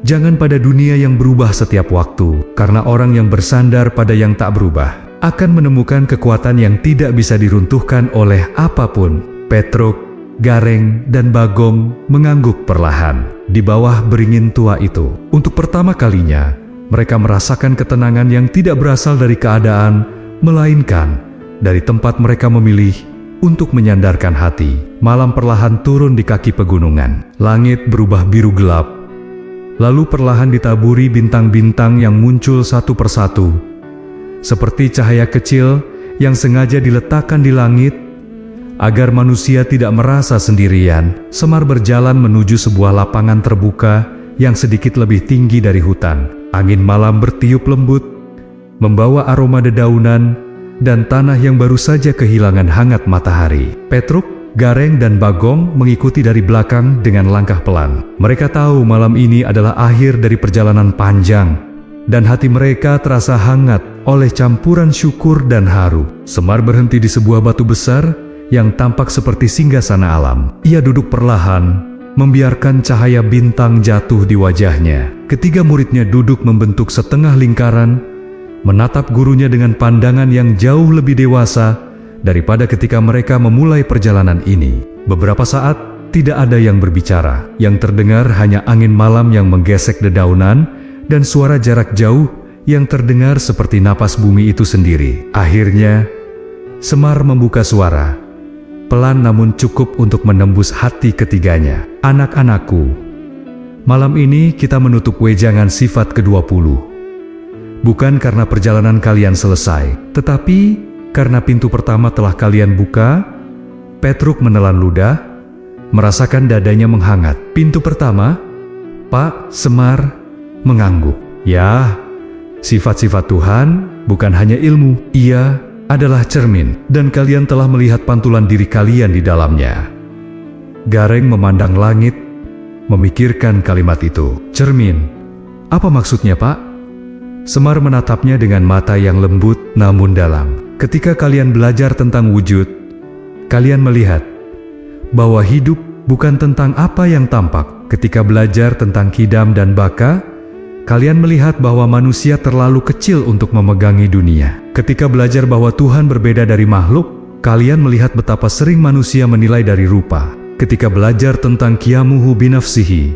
Jangan pada dunia yang berubah setiap waktu, karena orang yang bersandar pada yang tak berubah akan menemukan kekuatan yang tidak bisa diruntuhkan oleh apapun. Petruk, Gareng, dan Bagong mengangguk perlahan di bawah beringin tua itu. Untuk pertama kalinya, mereka merasakan ketenangan yang tidak berasal dari keadaan, melainkan dari tempat mereka memilih untuk menyandarkan hati. Malam perlahan turun di kaki pegunungan. Langit berubah biru gelap, lalu perlahan ditaburi bintang-bintang yang muncul satu persatu, seperti cahaya kecil yang sengaja diletakkan di langit agar manusia tidak merasa sendirian. Semar berjalan menuju sebuah lapangan terbuka yang sedikit lebih tinggi dari hutan. Angin malam bertiup lembut, membawa aroma dedaunan dan tanah yang baru saja kehilangan hangat matahari. Petruk, Gareng, dan Bagong mengikuti dari belakang dengan langkah pelan. Mereka tahu malam ini adalah akhir dari perjalanan panjang, dan hati mereka terasa hangat oleh campuran syukur dan haru. Semar berhenti di sebuah batu besar yang tampak seperti singgasana alam. Ia duduk perlahan, membiarkan cahaya bintang jatuh di wajahnya. Ketiga muridnya duduk membentuk setengah lingkaran, menatap gurunya dengan pandangan yang jauh lebih dewasa daripada ketika mereka memulai perjalanan ini. Beberapa saat tidak ada yang berbicara. Yang terdengar hanya angin malam yang menggesek dedaunan dan suara jarak jauh yang terdengar seperti napas bumi itu sendiri. Akhirnya, Semar membuka suara, pelan namun cukup untuk menembus hati ketiganya. Anak-anakku, malam ini kita menutup wejangan sifat ke-20. Bukan karena perjalanan kalian selesai, tetapi karena pintu pertama telah kalian buka. Petruk menelan ludah, merasakan dadanya menghangat. Pintu pertama, Pak. Semar mengangguk. Ya, sifat-sifat Tuhan bukan hanya ilmu, ia adalah cermin, dan kalian telah melihat pantulan diri kalian di dalamnya. Gareng memandang langit, memikirkan kalimat itu. Cermin, apa maksudnya, Pak? Semar menatapnya dengan mata yang lembut namun dalam. Ketika kalian belajar tentang wujud, kalian melihat bahwa hidup bukan tentang apa yang tampak. Ketika belajar tentang kidam dan baka, kalian melihat bahwa manusia terlalu kecil untuk memegangi dunia. Ketika belajar bahwa Tuhan berbeda dari makhluk, kalian melihat betapa sering manusia menilai dari rupa. Ketika belajar tentang qiyamuhu binafsihi,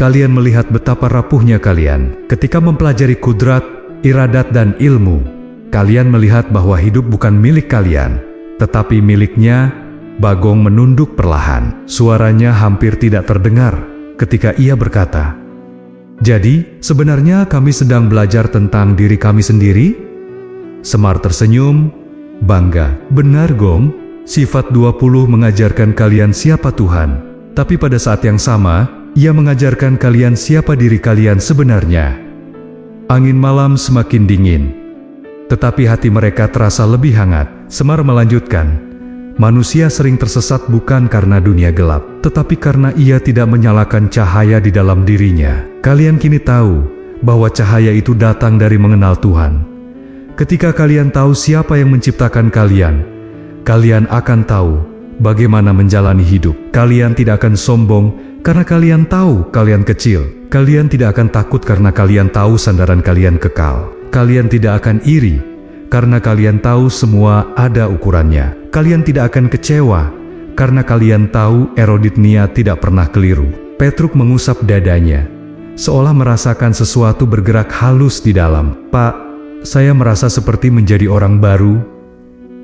kalian melihat betapa rapuhnya kalian. Ketika mempelajari kudrat, iradat dan ilmu, kalian melihat bahwa hidup bukan milik kalian, tetapi miliknya. Bagong menunduk perlahan. Suaranya hampir tidak terdengar ketika ia berkata, "Jadi, sebenarnya kami sedang belajar tentang diri kami sendiri?" Semar tersenyum, bangga. "Benar, Gong, sifat 20 mengajarkan kalian siapa Tuhan, tapi pada saat yang sama, ia mengajarkan kalian siapa diri kalian sebenarnya." Angin malam semakin dingin, tetapi hati mereka terasa lebih hangat. Semar melanjutkan, "Manusia sering tersesat bukan karena dunia gelap, tetapi karena ia tidak menyalakan cahaya di dalam dirinya. Kalian kini tahu bahwa cahaya itu datang dari mengenal Tuhan. Ketika kalian tahu siapa yang menciptakan kalian, kalian akan tahu bagaimana menjalani hidup. Kalian tidak akan sombong karena kalian tahu kalian kecil. Kalian tidak akan takut karena kalian tahu sandaran kalian kekal. Kalian tidak akan iri karena kalian tahu semua ada ukurannya. Kalian tidak akan kecewa karena kalian tahu Eroditnia tidak pernah keliru." Petruk mengusap dadanya, seolah merasakan sesuatu bergerak halus di dalam. "Pak, saya merasa seperti menjadi orang baru."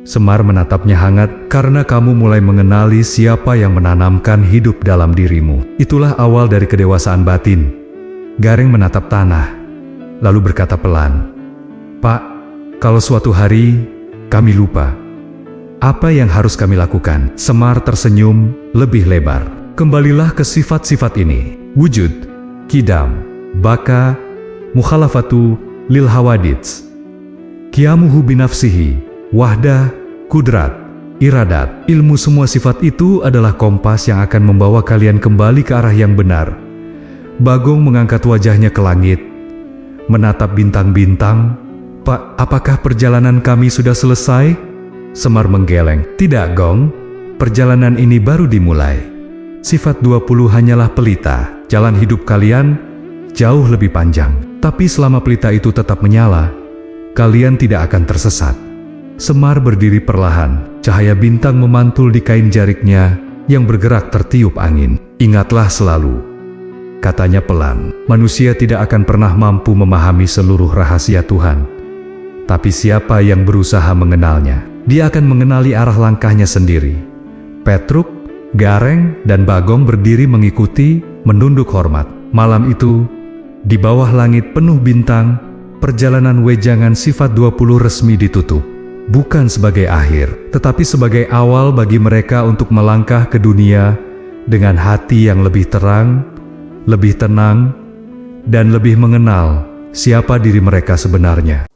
Semar menatapnya hangat, "Karena kamu mulai mengenali siapa yang menanamkan hidup dalam dirimu. Itulah awal dari kedewasaan batin." Gareng menatap tanah, lalu berkata pelan, "Pak, kalau suatu hari kami lupa, apa yang harus kami lakukan?" Semar tersenyum lebih lebar. "Kembalilah ke sifat-sifat ini. Wujud, kidam, baka, mukhalafatu, lil hawadits, qiyamuhu binafsihi, wahdah, kudrat, iradat. Ilmu semua sifat itu adalah kompas yang akan membawa kalian kembali ke arah yang benar." Bagong mengangkat wajahnya ke langit, menatap bintang-bintang. "Pak, apakah perjalanan kami sudah selesai?" Semar menggeleng. "Tidak, Gong. Perjalanan ini baru dimulai. Sifat 20 hanyalah pelita. Jalan hidup kalian jauh lebih panjang. Tapi selama pelita itu tetap menyala, kalian tidak akan tersesat." Semar berdiri perlahan. Cahaya bintang memantul di kain jariknya yang bergerak tertiup angin. "Ingatlah selalu," katanya pelan, "manusia tidak akan pernah mampu memahami seluruh rahasia Tuhan. Tapi siapa yang berusaha mengenalnya, dia akan mengenali arah langkahnya sendiri." Petruk, Gareng, dan Bagong berdiri mengikuti, menunduk hormat. Malam itu, di bawah langit penuh bintang, perjalanan wejangan sifat 20 resmi ditutup. Bukan sebagai akhir, tetapi sebagai awal bagi mereka untuk melangkah ke dunia dengan hati yang lebih terang, lebih tenang, dan lebih mengenal siapa diri mereka sebenarnya.